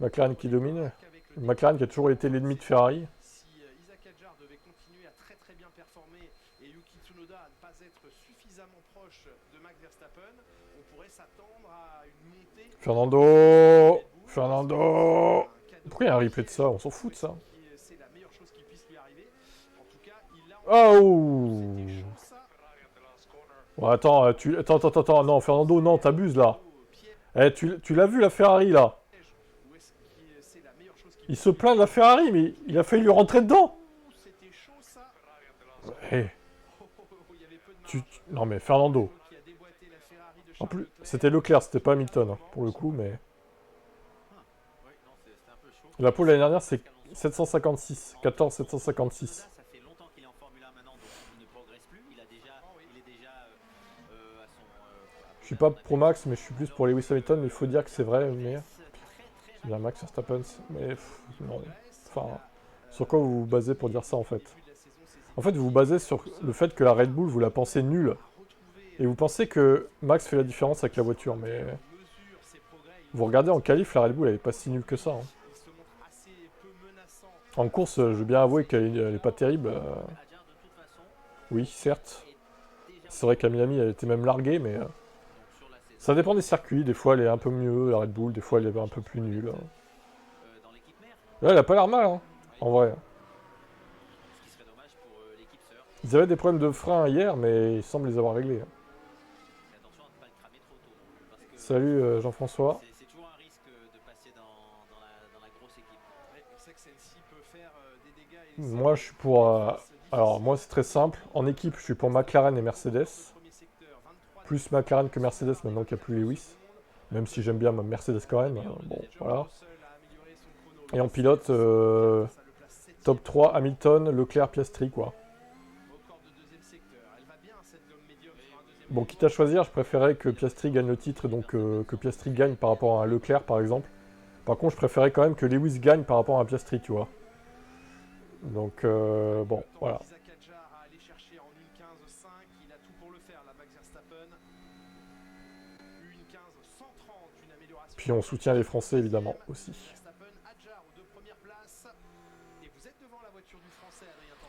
S1: McLaren qui domine. McLaren qui a toujours été l'ennemi de Ferrari. Fernando. Pourquoi il y a un replay de ça? On s'en fout de ça. Oh. Bon, attends, attends, non, Fernando, non, t'abuses là. Eh, tu l'as vu la Ferrari là? Il se plaint de la Ferrari, mais il a failli lui rentrer dedans. Eh. Non mais Fernando. En plus, c'était Leclerc, c'était pas Hamilton, hein, pour le coup, mais... La pole l'année dernière, c'est 756. 14 756. Je suis pas pro Max, mais je suis plus pour Lewis Hamilton, mais il faut dire que c'est vrai, mais... C'est bien Max Verstappen, mais... non. Enfin, sur quoi vous vous basez pour dire ça, en fait? En fait, vous vous basez sur le fait que la Red Bull, vous la pensez nulle. Et vous pensez que Max fait la différence avec la voiture, mais... Vous regardez en qualif, la Red Bull, elle est pas si nulle que ça. Hein. En course, je veux bien avouer qu'elle est pas terrible. Oui, certes. C'est vrai qu'à Miami, elle était même larguée, mais... Ça dépend des circuits, des fois elle est un peu mieux, la Red Bull, des fois elle est un peu plus nulle. Là, elle a pas l'air mal, hein, en vrai. Ils avaient des problèmes de frein hier, mais ils semblent les avoir réglés. Salut Jean-François. Moi je suis pour... alors moi c'est très simple, en équipe je suis pour McLaren et Mercedes. Plus McLaren que Mercedes maintenant qu'il n'y a plus Lewis. Même si j'aime bien ma Mercedes quand même. Bon, voilà. Et en pilote, top 3, Hamilton, Leclerc, Piastri, quoi. Bon, quitte à choisir, je préférais que Piastri gagne le titre, donc que Piastri gagne par rapport à Leclerc, par exemple. Par contre, je préférais quand même que Lewis gagne par rapport à Piastri, tu vois. Donc, bon, voilà. Puis on soutient les Français, évidemment, aussi.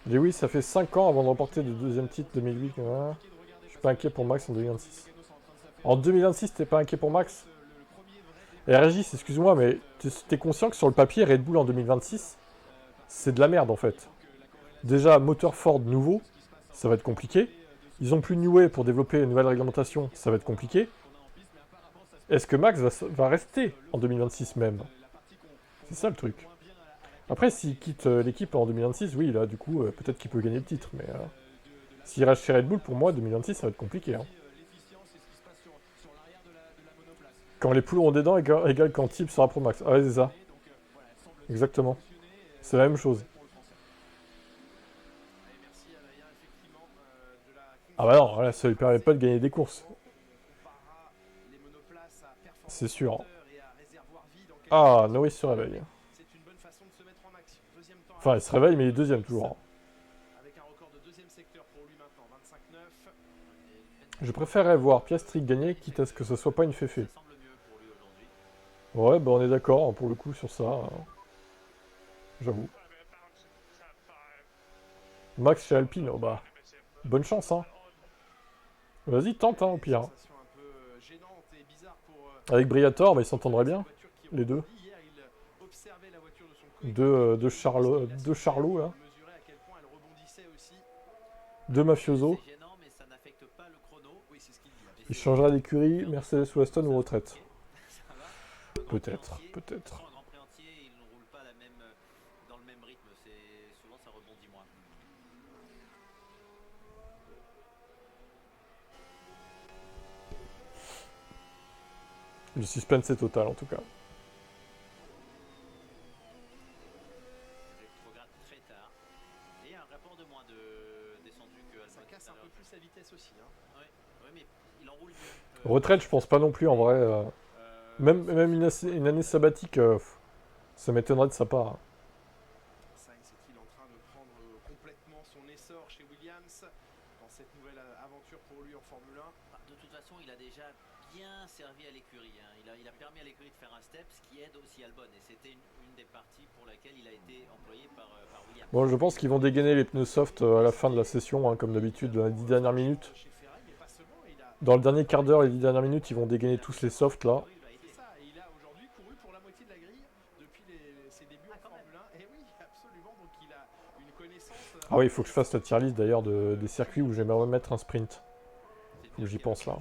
S1: Lewis, ça fait 5 ans avant de remporter le deuxième titre 2008. Je suis pas inquiet pour Max en 2026. En 2026, t'es pas inquiet pour Max? Et Régis, excuse-moi, mais t'es conscient que sur le papier, Red Bull en 2026, c'est de la merde, en fait. Déjà, moteur Ford nouveau, ça va être compliqué. Ils ont plus de New Way pour développer une nouvelle réglementation, ça va être compliqué. Est-ce que Max va rester en 2026 même? C'est ça le truc. Après, s'il quitte l'équipe en 2026, oui, là, du coup, peut-être qu'il peut gagner le titre. Mais s'il reste chez Red Bull, pour moi, 2026, ça va être compliqué. Hein. Quand les poules ont des dents, égale quand Tip sera Pro Max. Ah ouais, c'est ça. Exactement. C'est la même chose. Ah bah non, là, ça lui permet pas de gagner des courses. C'est sûr. Ah, Norris se réveille. Enfin, il se réveille, mais il est deuxième toujours.
S3: Avec un record de deuxième secteur pour lui maintenant, 25-9.
S1: Je préférerais voir Piastri gagner, quitte à ce que ce soit pas une féfé.
S2: Ça semble mieux pour lui aujourd'hui.
S1: Ouais, bah on est d'accord, hein, pour le coup, sur ça. J'avoue. Max chez Alpine, oh bah... Bonne chance, hein. Vas-y, tente, hein, au pire.
S3: Sensation un peu gênante et bizarre pour
S1: Avec Briator, bah, ils s'entendraient bien,
S3: voiture qui
S1: les deux.
S3: rebondit. Hier, il observait la voiture de son coéquipier.
S1: Deux Charlot, là.
S3: Mesurait à quel point elle rebondissait aussi.
S1: Deux Mafioso.
S2: C'est gênant, mais ça n'affecte pas le chrono.
S3: Oui, c'est ce qu'il dit.
S1: Il changera d'écurie, Mercedes ou Aston ou retraite.
S2: Ça va.
S1: Peut-être, peut-être.
S2: Un Grand Prix entier, il ne roule pas dans le même rythme. Souvent, ça rebondit moins.
S1: Le suspense est total, en tout cas.
S2: Rétrograde très tard. Et un rapport de moins descendu que
S3: Ça
S2: Albon
S3: casse
S2: tout à
S3: un peu
S2: l'heure.
S3: plus sa vitesse aussi. Hein.
S2: Oui, mais il enroule mieux.
S1: Retraite, je pense pas non plus, en vrai. Même une année sabbatique, ça m'étonnerait de sa part.
S3: Sainz est-il en train de prendre complètement son essor chez Williams dans cette nouvelle aventure pour lui en Formule 1?
S2: De toute façon, il a déjà bien servi à l'écurie. Hein. Il a permis à l'écurie de faire un step, ce qui aide aussi Albon. Et c'était une des parties pour laquelle il a été employé par Williams.
S1: Bon, je pense qu'ils vont dégainer les pneus soft à la fin de la session, hein, comme d'habitude, dans les 10 dernières minutes.
S3: Chez Ferrari, mais pas seulement. Il a
S1: Dans le dernier quart d'heure, les 10 dernières minutes, ils vont dégainer tous les softs, là.
S3: c'est ça. Et il a aujourd'hui couru pour la moitié de la grille depuis ses débuts en
S2: quand même.
S3: Formule 1. Et oui, absolument. Donc il a une connaissance.
S1: Ah oui, il faut que je fasse la tier list, d'ailleurs, des circuits où j'aimerais mettre un sprint. Faut que j'y pense, là.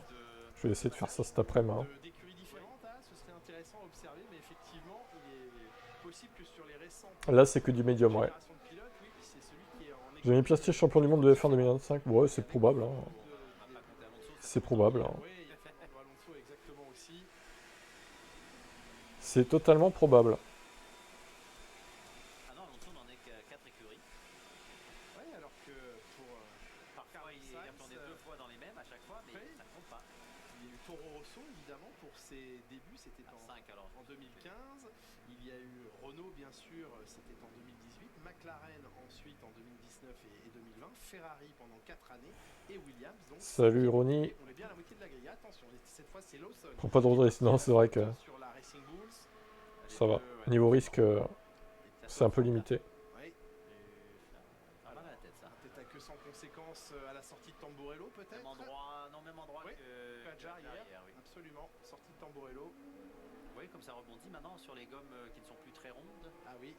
S1: Je vais essayer de faire ça cet après-midi. Hein.
S3: D'écuries différentes, hein, ce serait intéressant à observer, mais effectivement, il est possible que sur les récents
S1: Là, c'est que du médium, ouais.
S3: générations de pilotes, oui, c'est celui qui est en
S1: J'ai mis Piastri champion du monde de F1 2025. Ouais, c'est probable. Hein. C'est probable. Hein.
S3: Oui, il y a Fernando Alonso exactement aussi.
S1: C'est totalement probable.
S2: Ah non, Alonso n'en est qu'à 4 écuries.
S3: Oui, alors que pour
S2: Parfois, il
S3: Sainz,
S2: attendait 2 fois dans les mêmes à chaque fois, mais
S3: oui.
S2: ça ne compte pas.
S3: il y a eu Toro Rosso, évidemment, pour ses débuts, c'était
S2: À
S3: en
S2: 5 alors.
S3: 2015. Il y a eu Renault, bien sûr, c'était en 2018. McLaren ensuite en 2019 et 2020. Ferrari pendant 4 années. Et Williams, donc.
S1: Salut, Ronnie.
S3: On est bien à la moitié de la grille. Attention, cette fois, c'est Lawson.
S1: Prends pas de retrait, sinon c'est vrai que
S3: Sur la Racing Bulls.
S1: ça va.
S3: Ouais.
S1: Niveau risque, c'est un peu limité.
S3: Oui.
S2: Ça a mal à la tête, ça.
S3: Peut-être à que sans conséquence à la sortie de Tamborello, peut-être.
S2: Même endroit, non, même endroit
S3: Oui,
S2: que
S3: Kadjar hier.
S2: oui.
S3: Absolument. Sortie de Tamborello.
S2: Vous voyez comme ça rebondit maintenant sur les gommes qui ne sont plus très rondes.
S3: Ah oui.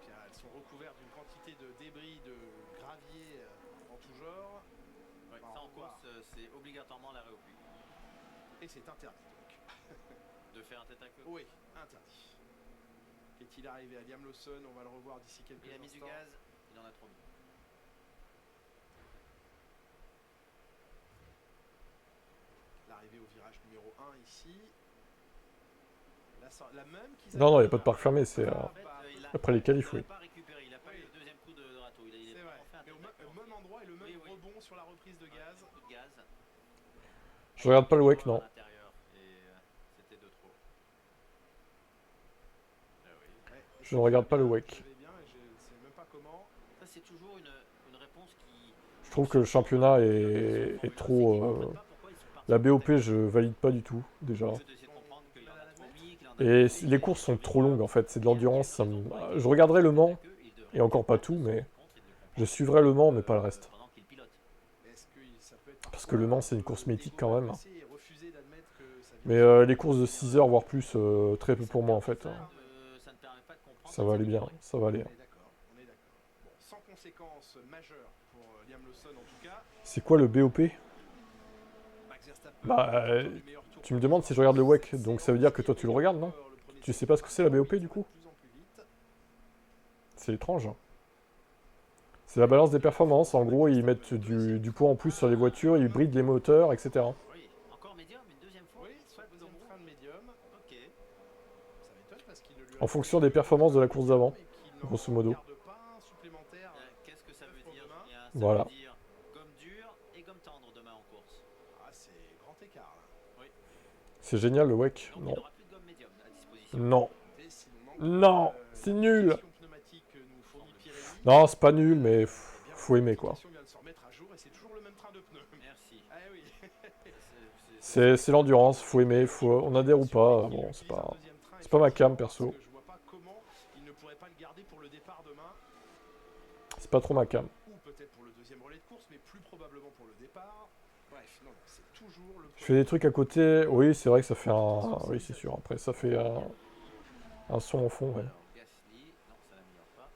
S3: Puis, elles sont recouvertes d'une quantité de débris, de gravier en tout genre.
S2: Ouais,
S3: Bah,
S2: ça
S3: on
S2: en
S3: va voir.
S2: course, c'est obligatoirement l'arrêt au puits.
S3: Et c'est interdit donc.
S2: De faire un tête à queue.
S3: Oui, interdit. Est-il arrivé à Liam Lawson? On va le revoir d'ici quelques
S2: Il a mis
S3: instants.
S2: du gaz, il en a trop mis.
S3: L'arrivée au virage numéro 1 ici. La même qu'ils
S1: Non, non, il
S3: avaient
S1: n'y a pas de parc fermé, c'est
S2: En fait, il a,
S1: après les qualifs,
S2: il
S1: oui.
S2: n'a pas récupéré, il n'a pas eu le deuxième coup de râteau. Il
S3: C'est
S2: a
S3: vrai.
S2: vraiment fait un
S3: Mais au
S2: tête à queue
S3: même
S2: ensuite.
S3: endroit et le même
S2: Oui, oui.
S3: rebond sur la reprise de gaz.
S2: Un coup de gaz.
S1: Je regarde pas le WEC,
S2: À
S1: non.
S2: l'intérieur, et c'était de trop. Ah oui.
S3: Ouais, et
S1: Je
S3: ça,
S1: ne regarde pas le
S3: je
S1: WEC.
S3: savais bien et je ne sais même pas comment.
S2: Ça, c'est toujours une réponse qui.
S1: Je trouve que le championnat est trop... La BOP, je valide pas du tout, déjà. Et les courses sont trop longues, en fait. C'est de l'endurance. Je regarderai Le Mans, et encore pas tout, mais je suivrai Le Mans, mais pas le reste.
S3: Est-ce que ça peut être
S1: Parce que Le Mans, c'est une course mythique quand même.
S3: et refuser d'admettre que ça vient
S1: Mais les courses de 6 heures, voire plus, très peu pour moi, en fait. Ça va aller bien, ça va aller.
S3: On est d'accord, on est d'accord. Bon, sans conséquences majeures pour Liam Lawson en tout cas.
S1: C'est quoi le BOP?
S3: Max Verstappen,
S1: Bah,
S3: auteur du meilleur tour
S1: tu me demandes si je regarde le WEC, donc ça veut dire que toi tu le regardes, non? Tu sais pas ce que c'est la BOP, du coup?
S3: de plus en plus vite.
S1: C'est étrange. C'est la balance des performances. En gros, ils mettent du poids en plus sur les voitures, ils brident les moteurs, etc.
S2: Oui, encore médium, une deuxième fois.
S3: Oui,
S2: Soit
S3: son deuxième
S2: Gombrou.
S3: frein de médium.
S2: Ok.
S3: Ça m'étonne parce qu'il ne lui
S1: En fonction des performances de la course d'avant, grosso modo.
S2: Qu'est-ce que ça veut dire Eh bien, ça
S1: Voilà.
S2: veut dire gomme dure et gomme tendre demain en course.
S3: Ah, c'est grand écart là.
S1: C'est génial le WEC.
S2: Donc
S1: Non.
S2: il n'aura plus de gomme médium à disposition.
S1: Non.
S3: Et si nous manquons,
S1: Non, c'est nul.
S3: gestion pneumatique que nous fournit Pirelli,
S1: Non, c'est pas nul, mais
S3: eh bien,
S1: faut aimer quoi.
S3: l'application vient de se remettre à jour et c'est toujours le même train de pneus.
S2: Merci.
S3: Ah oui.
S1: C'est l'endurance, faut aimer, on adhère ou pas. Bon, c'est pas ma cam perso.
S3: Je vois pas comment il ne pourrait pas le garder pour le départ demain,
S1: C'est pas trop ma cam.
S3: ou peut-être pour le deuxième relais de course, mais plus probablement pour le départ. Bref, non, c'est toujours le
S1: Je fais des trucs à côté. Oui, c'est vrai que ça fait un. Oui, c'est sûr. Après, ça fait un son au fond. Ouais.
S2: Alors, Gasly, non, ça n'améliore pas.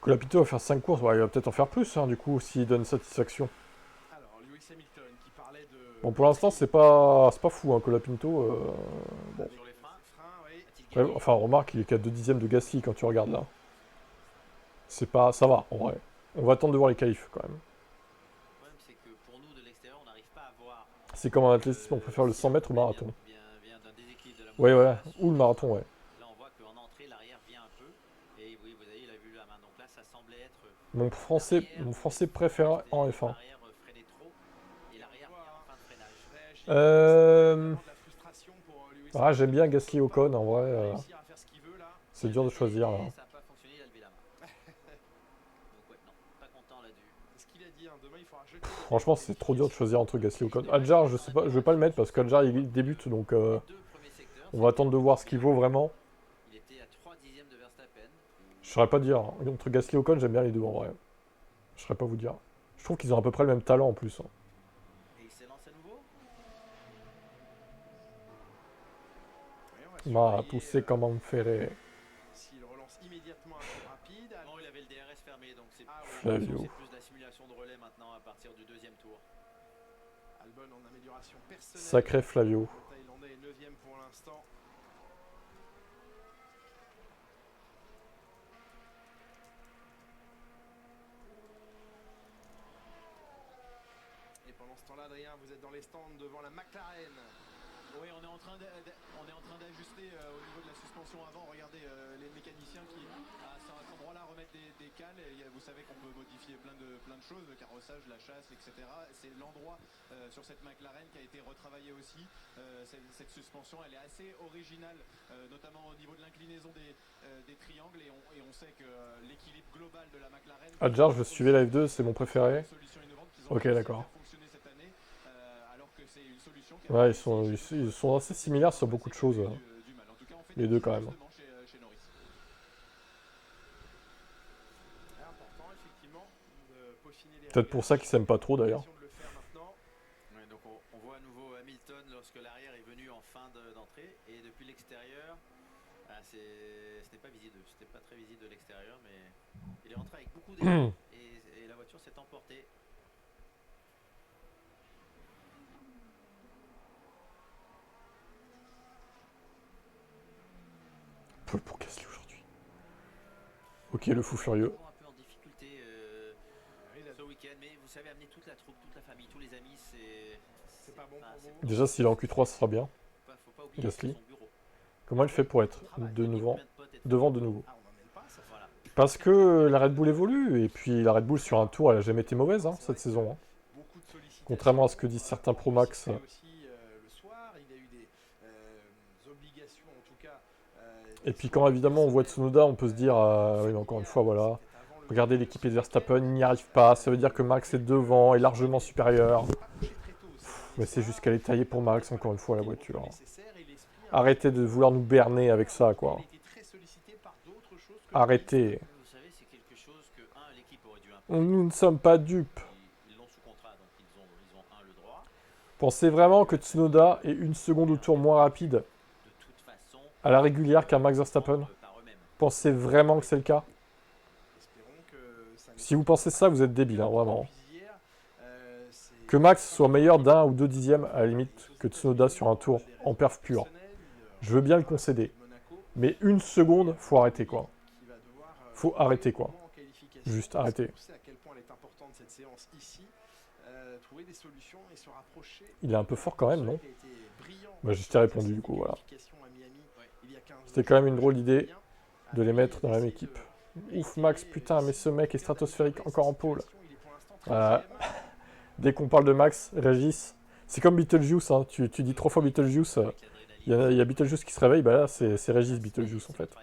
S1: Colapinto va faire 5 courses. Ouais, il va peut-être en faire plus, hein, du coup, s'il donne satisfaction.
S3: Alors, Lewis Hamilton qui parlait de.
S1: Bon, pour l'instant, c'est pas fou, hein, Colapinto. Bon.
S2: Sur les freins,
S3: Oui.
S2: a-t-il
S1: Ouais,
S2: gagné
S1: enfin, remarque, il est qu'à 2 dixièmes de Gasly quand tu regardes là. C'est pas. Ça va, en vrai. On va attendre de voir les qualifs quand même.
S2: Le problème, c'est que pour nous, de l'extérieur, on n'arrive pas à voir.
S1: C'est comme en athlétisme, on préfère le 100 mètres au marathon.
S2: Vient d'un déséquilibre de la
S1: Ouais, ouais.
S2: motorisation.
S1: Ou le marathon, ouais.
S2: Là, on voit qu'en entrée, l'arrière vient un peu. Et oui, vous avez, il a vu la main. Donc là, ça semblait être.
S1: Mon français préféré en F1.
S2: L'arrière freinait trop. Et l'arrière vient en fin de freinage.
S1: Ah, j'aime bien Gasly Ocon, en vrai. C'est dur de choisir, là.
S2: Et ça n'a pas fonctionné, il a levé la main. Donc ouais, non, pas content là-dessus.
S1: Franchement, c'est trop dur de choisir entre Gasly et Ocon. Adjar, je sais pas, je vais pas le mettre parce qu'Adjar il débute, donc
S2: Deux premiers secteurs.
S1: on va attendre de voir ce qu'il vaut vraiment.
S2: Il était à 3 dixièmes de Verstappen.
S1: Je saurais pas dire. Entre Gasly et Ocon, j'aime bien les deux en vrai. Je saurais pas vous dire. Je trouve qu'ils ont à peu près le même talent en plus.
S2: Et il s'élance à nouveau.
S1: Bah, pousser comme un ferré.
S3: S'il relance immédiatement un peu rapide.
S2: Non, il avait le DRS fermé, donc c'est
S1: Flavio.
S2: c'est plus de la simulation de relais maintenant à partir du deuxième tour.
S3: Albon en amélioration personnelle.
S1: Sacré Flavio.
S3: Le Thaïlandais est 9ème pour l'instant. Et pendant ce temps-là, Adrien, vous êtes dans les stands devant la McLaren.
S5: Oui, on est en train d'ajuster au niveau de la suspension avant. Regardez les mécaniciens qui, à cet endroit-là, remettent des cales. Et vous savez qu'on peut modifier plein de choses, le carrossage, la chasse, etc. C'est l'endroit sur cette McLaren qui a été retravaillé aussi. Cette suspension, elle est assez originale, notamment au niveau de l'inclinaison des triangles. Et on sait que l'équilibre global de la McLaren...
S1: Adjar, je suivais la F2, c'est mon préféré. Ok, d'accord. Ouais, ils sont assez similaires sur beaucoup de choses. Les deux quand même. Peut-être pour ça qu'ils s'aiment pas trop d'ailleurs.
S2: Ouais, donc on voit à nouveau Hamilton lorsque l'arrière est venu en fin d'entrée. Et depuis l'extérieur, ce n'est pas visible. C'était pas très visible de l'extérieur, mais il est rentré avec beaucoup d'élan et la voiture s'est emportée.
S1: Paul pour Gasly aujourd'hui. Ok, le fou furieux.
S2: Un peu en difficulté ce week-end, mais vous savez, amener toute la troupe, toute la famille, tous les amis, c'est
S3: pas bon pour
S2: c'est
S3: vous.
S1: Déjà, s'il est en Q3, ce sera bien.
S2: faut pas oublier
S1: Gasly.
S2: son bureau.
S1: Comment il fait pour être de nouveau devant de nouveau?
S3: Ah, on n'emmène pas ça.
S2: Voilà.
S1: Parce que la Red Bull évolue, et puis la Red Bull sur un tour, elle a jamais été mauvaise hein, cette saison. Hein.
S3: Beaucoup de sollicitations.
S1: Contrairement à ce que disent certains Pro Max.
S3: Aussi, le soir, il a eu des obligations, en tout cas.
S1: Et puis quand évidemment on voit Tsunoda, on peut se dire, oui, mais encore une fois, voilà. Regardez l'équipe de Verstappen, il n'y arrive pas, ça veut dire que Max est devant, est largement supérieur. Mais c'est juste qu'elle est taillée pour Max, encore une fois, la voiture. Arrêtez de vouloir nous berner avec ça, quoi. Arrêtez.
S2: Vous savez, c'est quelque chose que, l'équipe aurait dû imposer.
S1: Nous ne sommes pas dupes.
S2: Ils l'ont sous contrat, donc ils ont le droit.
S1: Pensez vraiment que Tsunoda est une seconde au tour moins rapide
S2: De toute façon,
S1: à la régulière qu'un Max Verstappen?
S2: par eux-mêmes.
S1: Pensez vraiment que c'est le cas?
S3: Espérons que ça ne
S1: Si vous pensez ça, vous êtes débile, hein, vraiment.
S3: hier, c'est-
S1: Que Max soit meilleur d'1 ou 2 dixièmes à la limite que Tsunoda sur un tour en perf pur. Je veux bien le concéder. Mais une seconde, faut arrêter, quoi.
S3: qui va devoir,
S1: Faut arrêter, quoi.
S3: en qualification,
S1: Juste
S3: parce
S1: arrêter.
S3: qu'on sait à quel point elle est importante cette séance ici. Trouver des solutions et se rapprocher.
S1: Il est un peu fort quand même, non?
S3: Il a été brillant
S1: Bah, je
S3: sur
S1: t'ai
S3: la
S1: répondu, du coup, voilà.
S3: qualification à Miami, il y a 15
S1: C'était
S3: jours.
S1: quand même une drôle d'idée de les
S3: Après,
S1: mettre dans la même
S3: essayer
S1: équipe.
S3: de
S1: Ouf, Max,
S3: réitérer,
S1: putain, mais ce mec est stratosphérique, encore en pôle.
S3: il est pour l'instant
S1: Voilà.
S3: 13e.
S1: Dès qu'on parle de Max, Régis, c'est comme Beetlejuice, hein. Tu dis 3 fois Beetlejuice, il y a Beetlejuice qui se réveille, bah là, c'est Régis Beetlejuice, en fait.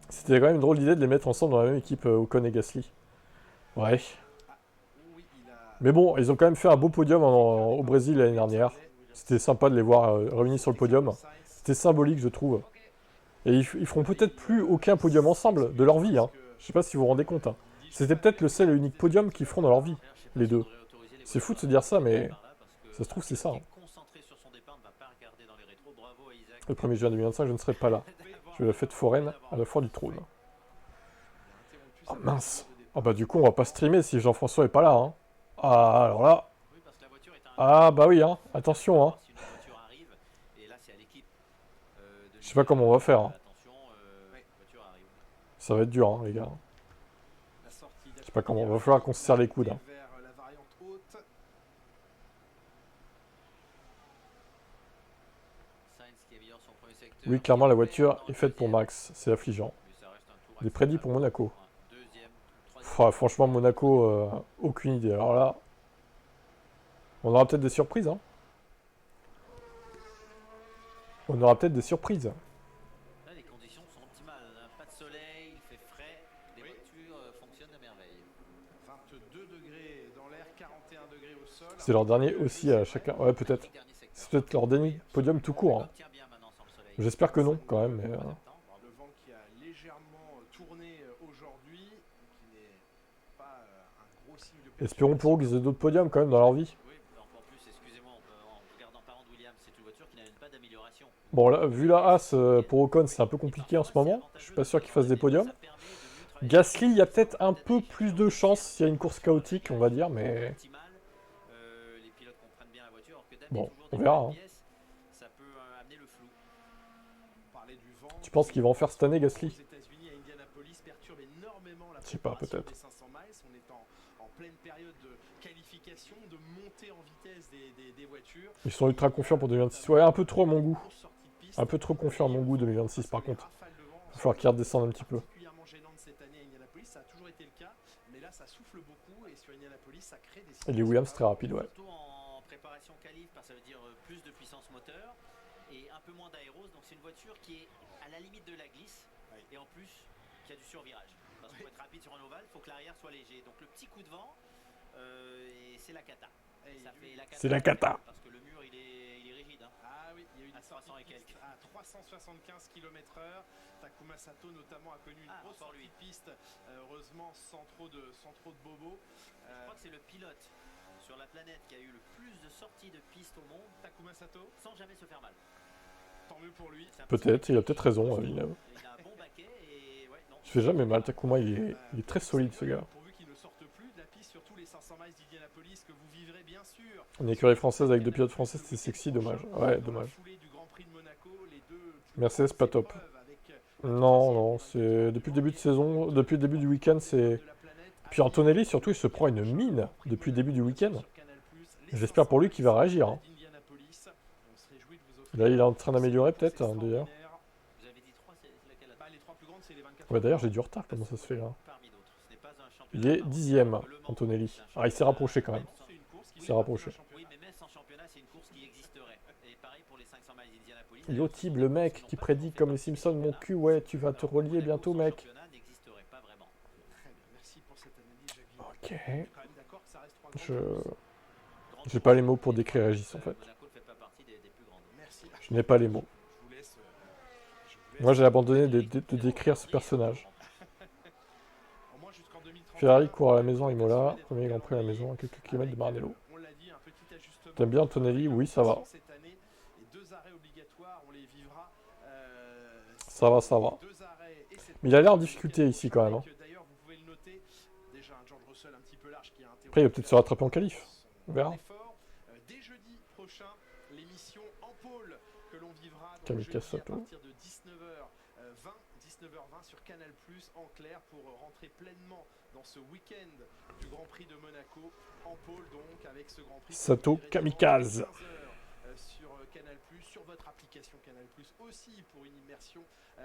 S1: C'était quand même une drôle d'idée de les mettre ensemble dans la même équipe, Ocon et Gasly. Ouais.
S3: Oui, il a-
S1: Mais bon, ils ont quand même fait un beau podium au Brésil l'année dernière. C'était sympa de les voir réunis sur le podium. C'était symbolique, je trouve. Et ils feront peut-être plus aucun podium ensemble de leur vie, hein. Je sais pas si vous vous rendez compte, hein. C'était peut-être le seul et unique podium qu'ils feront dans leur vie, les deux. C'est fou de se dire ça, mais ça se trouve, c'est ça, hein. Le 1er juin 2025, je ne serai pas là. Je vais à la fête foraine à la foire du trône. Oh mince. Ah bah du coup, on va pas streamer si Jean-François est pas là, hein. Ah, alors là... Ah bah oui, hein. Attention, hein. Je sais pas comment on va faire, hein. Ça va être dur, hein, les gars.
S3: Je
S1: sais pas comment, va falloir qu'on se serre les coudes, hein. Oui, clairement, la voiture est faite pour Max. C'est affligeant. Des prédits pour Monaco. Franchement, Monaco, aucune idée. Alors là, on aura peut-être des surprises, hein. On aura peut-être des surprises.
S2: Là, les conditions sont optimales. Pas de soleil, il fait frais, les voitures fonctionnent à merveille.
S3: 22 degrés dans l'air, 41 degrés au sol.
S1: C'est leur dernier aussi à chacun. Ouais, peut-être. C'est peut-être leur dernier podium tout court, hein. J'espère que non, quand même. Mais,
S3: Le vent qui a légèrement tourné aujourd'hui, qui n'est pas un gros signe de
S1: espérons pour eux qu'ils aient d'autres podiums quand même dans leur vie.
S2: Oui, encore plus, excusez-moi, en regardant par an de Williams, c'est une voiture qui n'a pas d'amélioration.
S1: Bon, là, vu la Haas pour Ocon, c'est un peu compliqué en ce moment. Je suis pas sûr qu'ils fassent des podiums. Gasly, il y a peut-être un peu plus de chance s'il y a une course chaotique, on va dire, mais... Bon, on verra, hein.
S2: Ça peut amener le flou.
S1: Tu penses qu'il va en faire cette année, Gasly?
S3: Je
S1: sais pas, peut-être.
S3: On est en pleine période de qualification, de montée en vitesse des voitures.
S1: Ils sont ultra confiants pour 2026. Ouais, un peu trop à mon goût. Un peu trop confiant à mon goût 2026 par contre. Il va falloir qu'ils redescendent un petit peu.
S3: Particulièrement gênante cette année à Indianapolis, ça a toujours été le cas, mais là ça souffle beaucoup et sur Indianapolis ça crée des...
S1: Et les Williams très rapides, ouais.
S2: Surtout en préparation qualif, parce que ça veut dire plus de puissance moteur et un peu moins d'aéros, donc c'est une voiture qui est à la limite de la glisse et en plus qui a du survirage. Parce que pour être rapide sur un ovale, il faut que l'arrière soit léger. Donc le petit coup de vent, et c'est la cata.
S1: C'est la cata.
S2: Parce que le mur il est rigide. Hein.
S3: Ah oui, il y a eu
S2: À 300 et quelques.
S3: à 375 km/h. Takuma Sato notamment a connu une grosse sortie de piste, heureusement sans trop de bobos.
S2: Je crois que c'est le pilote sur la planète qui a eu le plus de sorties de piste au monde,
S3: Takuma Sato,
S2: sans jamais se faire mal.
S3: tant mieux pour lui.
S1: Peut-être, il a peut-être raison, Villeneuve.
S2: Il a un bon baquet et ouais, non.
S1: Il fait jamais mal, Takuma, il est très solide, ce gars.
S3: Pourvu qu'il ne sorte plus de la piste sur tous les 500 miles d'Indianapolis que vous vivrez bien sûr.
S1: Une écurie française avec deux pilotes français, c'était sexy, dommage. Ouais, dommage. Mercedes, pas top. Non, non, c'est depuis le début de saison, depuis le début du week-end, c'est... Puis Antonelli, surtout, il se prend une mine depuis le début du week-end. J'espère pour lui qu'il va réagir, hein. Là, il est en train d'améliorer, peut-être, hein, d'ailleurs.
S2: Vous avez dit 3, c'est laquelle?
S3: Les trois plus grandes, c'est les 24.
S1: Ouais, d'ailleurs, j'ai du retard, comment ça se fait, là?
S2: Parmi d'autres. Ce n'est pas un championnat.
S1: Il est 10ème, Antonelli. Ah, il s'est rapproché, quand même. Il s'est rapproché.
S2: Oui, mais même sans championnat, c'est une course qui existerait. Et pareil pour les 500 miles d'Indianapolis.
S1: Yotib, le mec qui prédit comme les Simpsons, mon cul, ouais, tu vas te relier bientôt, mec.
S2: Le championnat n'existerait pas vraiment.
S3: Très bien, merci pour cette analyse, Jacques Villard.
S1: Ok.
S3: Je suis quand même d'accord que ça reste trois
S1: Je...
S3: grandes
S1: J'ai pas les mots pour décrire Régis, en fait.
S2: Monaco ne fait pas partie des plus grandes.
S3: Merci.
S1: Je n'ai pas les mots.
S3: Je vous laisse.
S1: Moi, j'ai abandonné de décrire ce personnage.
S3: Au moins jusqu'en 2030.
S1: Ferrari court à la maison à Imola, premier Grand Prix à la maison, à quelques kilomètres de Maranello.
S3: On l'a dit, un petit ajustement.
S1: T'aimes bien Antonelli? Oui, ça va.
S3: Cette année, les 2 arrêts obligatoires, on les vivra.
S1: Ça va, ça va.
S3: 2 arrêts et cette
S1: Mais il a l'air en difficulté ici, quand même, hein.
S3: D'ailleurs, vous pouvez le noter, déjà un George Russell un petit peu large qui a interrompu.
S1: Après, il va peut-être se rattraper en qualif. On verra.
S3: Dès jeudi prochain, l'émission En Pôle
S1: Kamikaze
S3: jeudi à
S1: Sato.
S3: partir de 19h20 sur Canal+, en clair, pour rentrer pleinement dans ce week-end du Grand Prix de Monaco, en pôle donc, avec ce Grand Prix
S1: Sato Kamikaze.
S3: sur Canal+, sur votre application Canal+, aussi pour une immersion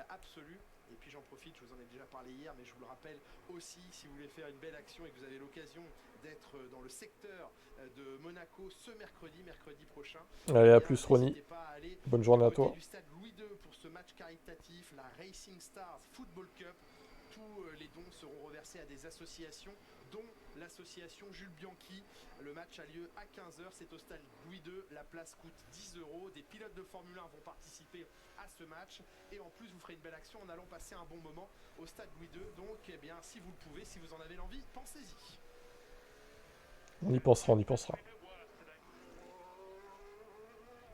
S3: absolue. Et puis j'en profite, je vous en ai déjà parlé hier, mais je vous le rappelle aussi, si vous voulez faire une belle action et que vous avez l'occasion d'être dans le secteur de Monaco ce mercredi prochain.
S1: Allez, à plus
S3: n'hésitez
S1: Ronnie.
S3: pas à aller
S1: Bonne journée à
S3: du côté
S1: toi.
S3: du stade Louis II pour ce match caritatif, la Racing Stars Football Cup. Tous les dons seront reversés à des associations, dont l'association Jules Bianchi. Le match a lieu à 15h, c'est au stade Louis II. La place coûte 10 €. Des pilotes de Formule 1 vont participer à ce match. Et en plus, vous ferez une belle action en allant passer un bon moment au stade Louis II. Donc, eh bien, si vous le pouvez, si vous en avez l'envie, pensez-y.
S1: On y pensera, on y pensera.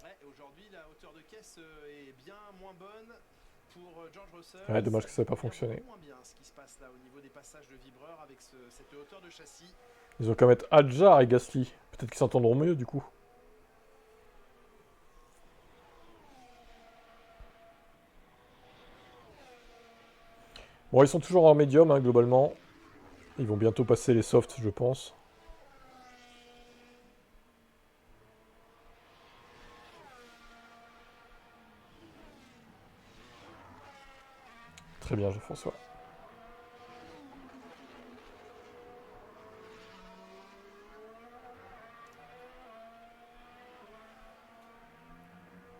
S3: Ouais, aujourd'hui, la hauteur de caisse est bien moins bonne pour George Russell.
S1: Ouais, dommage que ça n'ait pas fonctionné.
S3: Moins bien ce qui se passe là au niveau des passages de vibreur avec cette hauteur de châssis.
S1: Ils ont qu'à mettre Adjar et Gasly. Peut-être qu'ils s'entendront mieux du coup. Bon, ils sont toujours en médium, hein, globalement. Ils vont bientôt passer les softs, je pense. Très bien, Jean-François.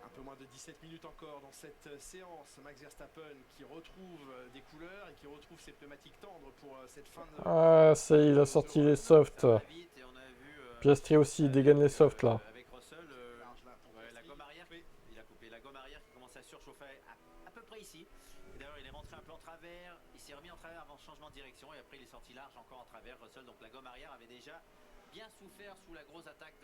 S3: Un peu moins de 17 minutes encore dans cette séance. Max Verstappen qui retrouve des couleurs et qui retrouve ses pneumatiques tendres pour cette fin de...
S1: Ah, ça y est, il a sorti les softs.
S2: Ça va vite et on a vu,
S1: Piastri aussi, il dégaine les softs là.
S2: avec Russell, la gomme arrière, il a coupé la gomme arrière qui commence à surchauffer à peu près ici. Et d'ailleurs, il est rentré un peu en travers, il s'est remis en travers avant le changement de direction et après il est sorti large encore en travers. Russell, donc la gomme arrière avait déjà bien souffert sous la grosse attaque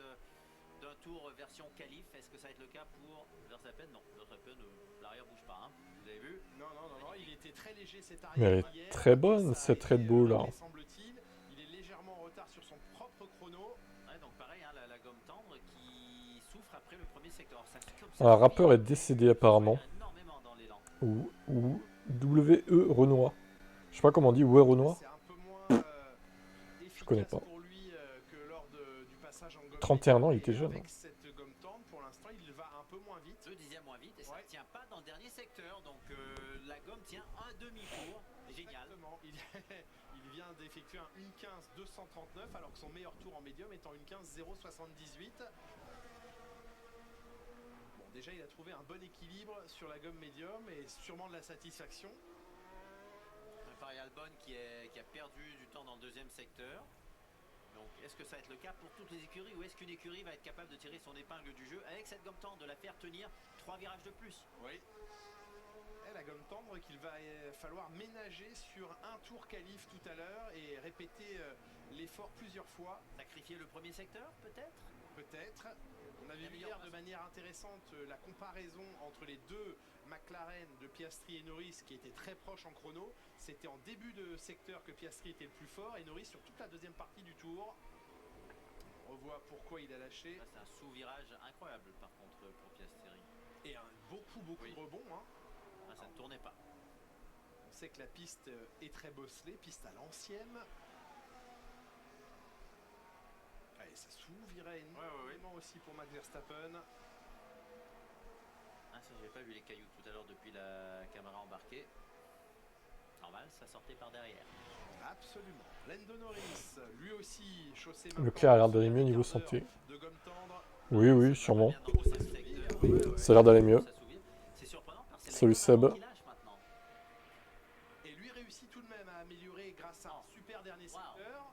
S2: d'un tour version qualif. Est-ce que ça va être le cas pour Verstappen? Non, Verstappen, l'arrière bouge pas. Hein. Vous avez vu?
S3: Non, il était très léger cet
S1: Mais elle
S3: arrière.
S1: est très bonne cette Red Bull là.
S3: Semble-t-il, il est légèrement en retard sur son propre chrono.
S2: Ouais, donc pareil, hein, la gomme tendre qui souffre après le premier secteur. Ça fait comme ça.
S1: Un rappeur est décédé apparemment.
S2: Énormément dans l'élan.
S1: Ou W.E. Renoir. Je sais pas comment on dit, ouais Renoir.
S3: C'est un peu moins
S1: Je connais pas.
S3: pour lui que lors du passage en gomme
S1: 31 ans, il
S3: médium.
S1: était
S3: Et
S1: jeune.
S3: avec cette gomme tendre, pour l'instant, il va un peu moins vite.
S2: 2 dixièmes moins vite et ça
S3: Ouais.
S2: ne tient pas dans le dernier secteur. Donc la gomme tient un demi-tour. Génial.
S3: Exactement. Il vient d'effectuer un 1.15.239 alors que son meilleur tour en médium est en 1.15.078. Bon, déjà, il a trouvé un bon équilibre sur la gomme médium et sûrement de la satisfaction.
S2: Pareil, Albon qui a perdu du temps dans le deuxième secteur. Donc est-ce que ça va être le cas pour toutes les écuries ou est-ce qu'une écurie va être capable de tirer son épingle du jeu avec cette gomme tendre, de la faire tenir 3 virages de plus?
S3: Oui. Et la gomme tendre qu'il va falloir ménager sur un tour qualif tout à l'heure et répéter l'effort plusieurs fois.
S2: Sacrifier le premier secteur peut-être?
S3: Peut-être. On avait vu hier de manière intéressante la comparaison entre les deux McLaren de Piastri et Norris qui étaient très proches en chrono. C'était en début de secteur que Piastri était le plus fort et Norris sur toute la deuxième partie du tour. On revoit pourquoi il a lâché.
S2: Là, c'est un sous-virage incroyable par contre pour Piastri.
S3: Et beaucoup
S2: Oui.
S3: de rebonds. Hein.
S2: Là, ça ne tournait pas.
S3: On sait que la piste est très bosselée, piste à l'ancienne. Allez, ça s'ouvrirait énormément aussi pour Max Verstappen.
S2: Ah, ça, j'avais pas vu les cailloux tout à l'heure depuis la caméra embarquée. Normal, ça sortait par derrière.
S3: Absolument. Lando Norris, lui aussi chaussé.
S1: Leclerc a l'air d'aller mieux niveau santé.
S3: De gomme tendre.
S1: Oui, oui, sûrement.
S2: Bien dans le deuxième secteur.
S1: Ça a l'air d'aller mieux.
S2: Ça s'ouvre. C'est surprenant parce que c'est
S1: Salut
S2: la
S1: Seb.
S2: gomme qui lâche maintenant.
S3: Et lui réussit tout de même à améliorer grâce à un super dernier secteur.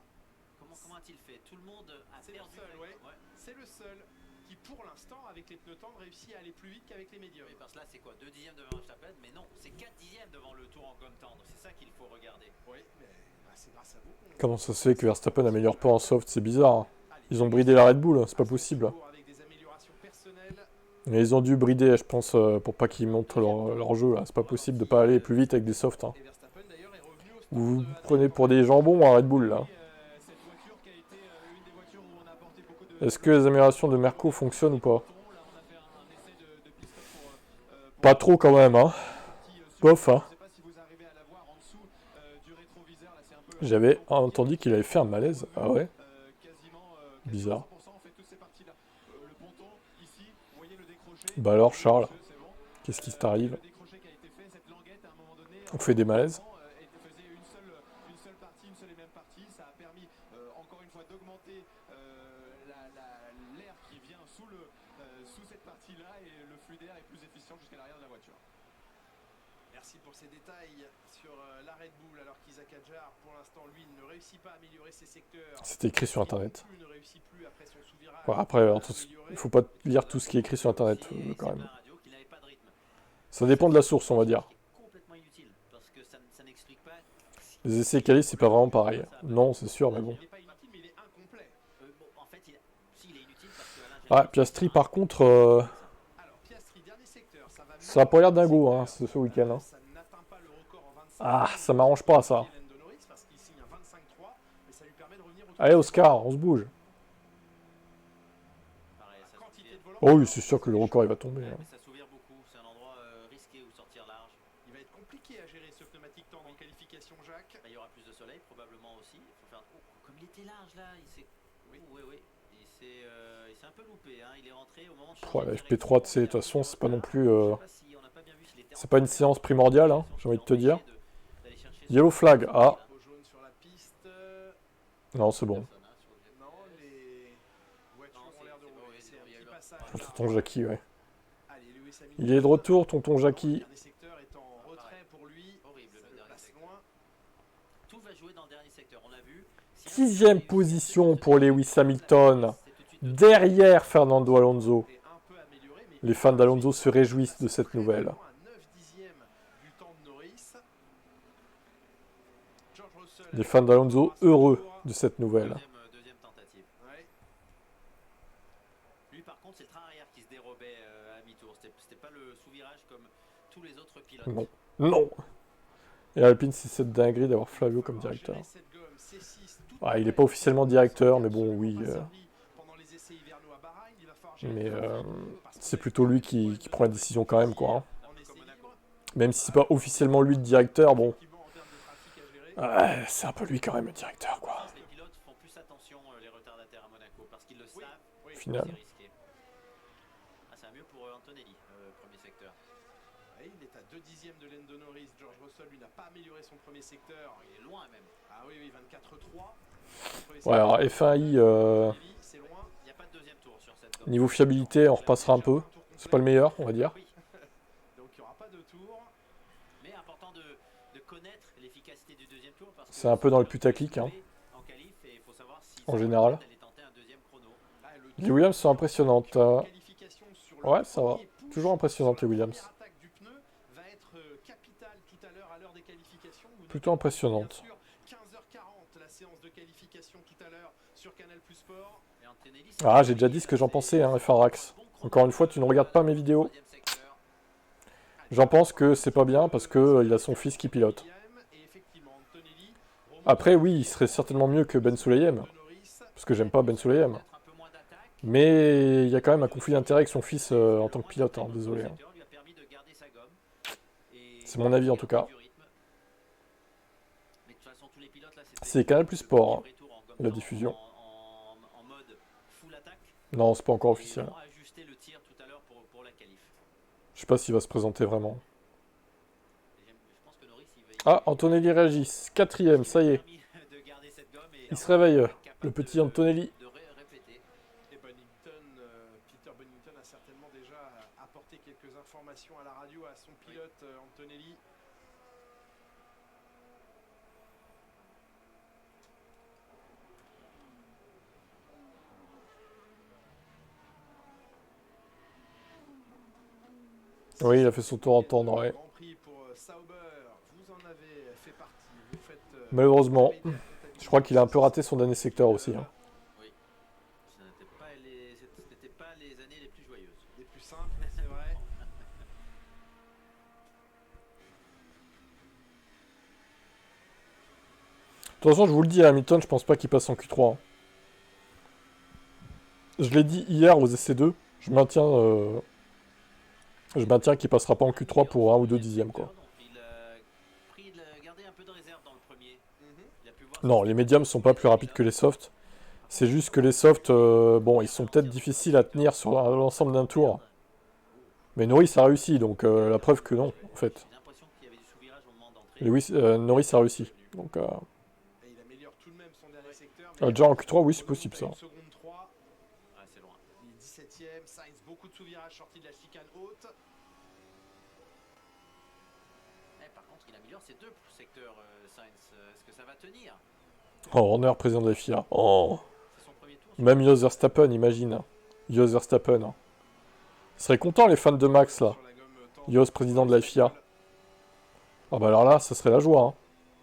S2: Comment a-t-il fait? Tout le monde a
S3: C'est le
S2: perdu.
S3: seul, ouais. C'est le seul qui, pour l'instant, avec les pneus tendres, réussit à aller plus vite qu'avec les médiums.
S2: Oui, parce que là, c'est quoi? 2 dixièmes devant Verstappen? Mais non, c'est 4 dixièmes devant le tour en gomme tendre. C'est ça qu'il faut regarder.
S3: Oui, mais c'est grâce à vous qu'on...
S1: Comment ça se fait que Verstappen améliore pas en soft? C'est bizarre. Hein. Ils ont bridé la Red Bull, c'est pas possible.
S3: Avec des améliorations personnelles.
S1: Mais ils ont dû brider, je pense, pour pas qu'ils montrent leur jeu là. C'est pas possible de pas aller plus vite avec des softs. Hein.
S3: Et Verstappen, d'ailleurs, est revenu au stand
S1: Vous
S3: de
S1: prenez pour des jambons à Red Bull là.
S3: cette voiture qui a été une des voitures où on a apporté beaucoup de...
S1: Est-ce que les améliorations de Merco fonctionnent ou pas?
S3: Là, on a fait un essai de pit stop
S1: Pas trop quand même, hein. Bof, hein.
S5: Je sais pas si vous arrivez à la voir en dessous du rétroviseur. Là, c'est un peu
S1: J'avais entendu qu'il avait fait un malaise. Ah ouais?
S5: quasiment
S1: Bizarre.
S5: 80% en fait toutes ces parties-là. Le ponton ici, vous voyez le décroché.
S1: Bah alors, Charles,
S5: C'est bon.
S1: qu'est-ce qui t'arrive?
S5: Le décroché qui a été fait, cette languette à un moment donné.
S1: On fait des malaises.
S5: Faisait une seule partie, une seule et même partie. Ça a permis encore une fois d'augmenter l'air qui vient sous cette partie-là et le flux d'air est plus efficient jusqu'à l'arrière de la voiture.
S3: Merci pour ces détails sur la Red Bull, alors qu'Isaac Hadjar, pour l'instant, lui, ne réussit pas à améliorer ses secteurs.
S1: C'était écrit sur internet.
S3: Il ne réussit plus après son sous-virage.
S1: Ouais, après, il faut pas lire tout ce qui est écrit sur internet, quand même. Ça dépend de la source, on va dire.
S2: Complètement inutile, parce que ça n'explique pas.
S1: Les essais quali, c'est pas vraiment pareil. Non, c'est sûr, mais bon.
S3: Il n'est pas inutile, mais il est incomplet.
S2: Bon, en fait, s'il est inutile parce que
S1: Ah, Piastri, par contre,
S3: Alors, Piastri, dernier secteur, ça va mieux.
S1: ça a pas l'air dingo, hein, ce week-end. Hein.
S3: Ça n'atteint pas le record en 25.
S1: Ah, ça m'arrange pas, ça.
S3: Lando Norris, parce qu'il signe un 25-3, mais ça lui permet de revenir au
S1: Allez, Oscar, on se bouge.
S2: pareil, ça
S3: quantité de volant.
S1: Oh oui, c'est sûr que le record, il va tomber. Hein.
S2: mais ça s'ouvre beaucoup. C'est un endroit risqué où sortir large.
S3: Il va être compliqué à gérer ce pneumatique tendre en qualification, Jacques.
S2: Il y aura plus de soleil, probablement aussi. Il faut faire. Oh, comme il était large là, il s'est. Oui, oui. Il s'est un peu loupé. Hein. Il est rentré au moment de.
S1: Oh, la FP3, tu sais, de toute façon, c'est pas non plus.
S2: Je sais pas si on n'a pas bien vu s'il était
S1: C'est pas une séance primordiale, hein, j'ai envie de te dire.
S2: d'aller chercher
S1: Yellow flag, ah.
S3: Au jaune sur la piste.
S1: Non, c'est bon.
S3: Non, les voitures
S2: Non,
S3: ont l'air de
S2: c'est bon,
S3: rouler.
S2: oui,
S3: C'est
S2: non,
S3: un
S2: il y a
S3: petit
S2: eu
S3: passage.
S1: Tonton Jackie, ouais.
S3: Allez, Lewis Hamilton.
S1: Il est de retour, tonton Jackie.
S3: Le dernier secteur est en retrait pour lui.
S2: Horrible,
S3: Ça
S2: le
S3: le
S2: dernier
S3: place
S2: secteur.
S3: loin.
S2: Tout va jouer dans le dernier secteur, on l'a vu. Si
S1: 6ème position pour Lewis Hamilton, derrière Fernando Alonso.
S3: Et un peu amélioré, mais
S1: Les fans d'Alonso se réjouissent de cette nouvelle.
S3: à 9 dixièmes du temps de Norris. George Russell.
S1: Les fans d'Alonso heureux de cette nouvelle.
S2: Deuxième tentative.
S3: Ouais.
S2: Lui, par contre, c'est le train arrière qui se dérobait à mi-tour. C'était pas le sous-virage comme tous les autres pilotes.
S1: Non. Non. Et Alpine, c'est cette dinguerie d'avoir Flavio comme directeur. Ah, il est pas officiellement directeur, mais bon, oui. Mais c'est plutôt lui qui prend la décision quand même, quoi. Hein. Même si c'est pas officiellement lui le directeur, bon. C'est un peu lui quand même le directeur, quoi.
S2: Les pilotes font plus attention, les retardataires à Monaco, parce qu'ils le savent.
S1: Au final.
S2: C'est risqué. Ah, c'est un mieux pour Antonelli, premier secteur.
S3: Il est à 2 dixièmes de Lando Norris. George Russell, lui, n'a pas amélioré son premier secteur.
S2: Il est loin même.
S3: Ah oui, 24-3.
S1: Ouais, alors F1i,
S3: C'est loin.
S2: Il n'y a pas de deuxième tour sur cette gomme.
S1: niveau fiabilité, on repassera un peu. C'est pas le meilleur, on va dire.
S2: Oui.
S3: Donc il n'y aura pas de tour.
S2: Mais important de connaître l'efficacité du deuxième tour. parce que
S1: C'est un peu dans le putaclic, hein.
S2: En qualif, et il faut savoir si
S1: En général.
S2: elle est tentée un deuxième chrono.
S1: Les Williams sont impressionnantes.
S3: Qualification sur le
S1: Ouais, ça va.
S3: premier push
S1: Toujours impressionnantes, les
S3: sur la
S1: Williams.
S3: première attaque du pneu va être capitale tout à l'heure à l'heure des qualifications. Vous
S1: Plutôt
S3: notez,
S1: impressionnante.
S3: bien sûr, 15h40 la séance de qualification tout à l'heure sur Canal Plus Sport.
S2: Et Antonelli,
S1: Ah, j'ai déjà dit ce que j'en pensais, hein, F1 Rax. Encore une fois, tu ne regardes pas mes vidéos.
S2: troisième secteur.
S1: J'en pense que c'est pas bien parce que il a son fils qui pilote.
S3: Et effectivement, Antonelli remonte
S1: Après, oui, il serait certainement mieux que Ben Sulayem.
S3: de Norris.
S1: Parce que j'aime pas Ben Sulayem.
S2: Peut-être un peu moins d'attaque.
S1: Mais il y a quand même un conflit d'intérêt avec son fils en tant que pilote, hein, désolé. Hein.
S2: Lui a permis de garder sa gomme. Et
S1: C'est mon avis, en tout cas.
S2: du rythme. Mais de toute façon, tous les pilotes, là, c'était
S1: C'est Canal Plus Sport, hein,
S2: vrai tour en gomme
S1: la
S2: blanche,
S1: diffusion.
S2: en mode full attaque.
S1: Non, c'est pas encore
S2: Et
S1: officiel.
S2: Ils vont ajuster le tir tout à l'heure pour la qualif.
S1: Je sais pas s'il va se présenter vraiment.
S2: Je pense que Norris, il va
S1: Ah, Antonelli réagit. 4ème, ça y est.
S2: permis de garder cette gomme et
S1: Il se réveille,
S2: capable
S1: le petit
S2: de-
S1: Antonelli.
S2: de répéter.
S3: Et Peter Bonington a certainement déjà apporté quelques informations à la radio à son pilote Antonelli.
S1: Oui, il a fait son tour en tendre, ouais.
S3: Grand Prix pour Sauber, vous en avez fait partie. Vous faites,
S1: Malheureusement, je crois qu'il a un peu raté son dernier secteur aussi. Hein.
S2: Oui. Ce n'était pas les années les plus joyeuses.
S3: Les plus simples, c'est vrai.
S1: De toute façon, je vous le dis, à Hamilton, je pense pas qu'il passe en Q3. Hein. Je l'ai dit hier aux essais 2. Je maintiens Je maintiens qu'il passera pas en Q3 pour 1 ou 2 dixièmes, quoi.
S2: Il pris de garder un peu de réserve dans le premier. Il a pu voir
S1: Non, les médiums sont pas plus rapides que les softs. C'est juste que les softs, bon, ils sont peut-être difficiles à tenir sur l'ensemble d'un tour. Mais Norris a réussi, donc la preuve que non, en fait.
S2: J'ai l'impression qu'il y avait du sous-virage au moment d'entrée.
S1: Lewis, Norris a réussi. Donc,
S3: Et il améliore tout de même son dernier secteur.
S1: déjà en Q3, oui, c'est possible ça.
S3: Une seconde 3.
S2: Ouais, c'est loin.
S3: Il est 17ème. Sainz, beaucoup de sous-virages sortis de la chicane haute.
S2: Par contre, il améliore ses deux secteurs, Sainz. Est-ce que ça va tenir?
S1: Oh, Horner, président de la FIA. Oh,
S2: C'est son premier tour.
S1: même Jos Verstappen, imagine. Jos Verstappen. Ils seraient contents, les fans de Max, là.
S3: Sur la gomme tendue.
S1: Jos, président de la FIA. Ah bah alors là, ça serait la joie, hein.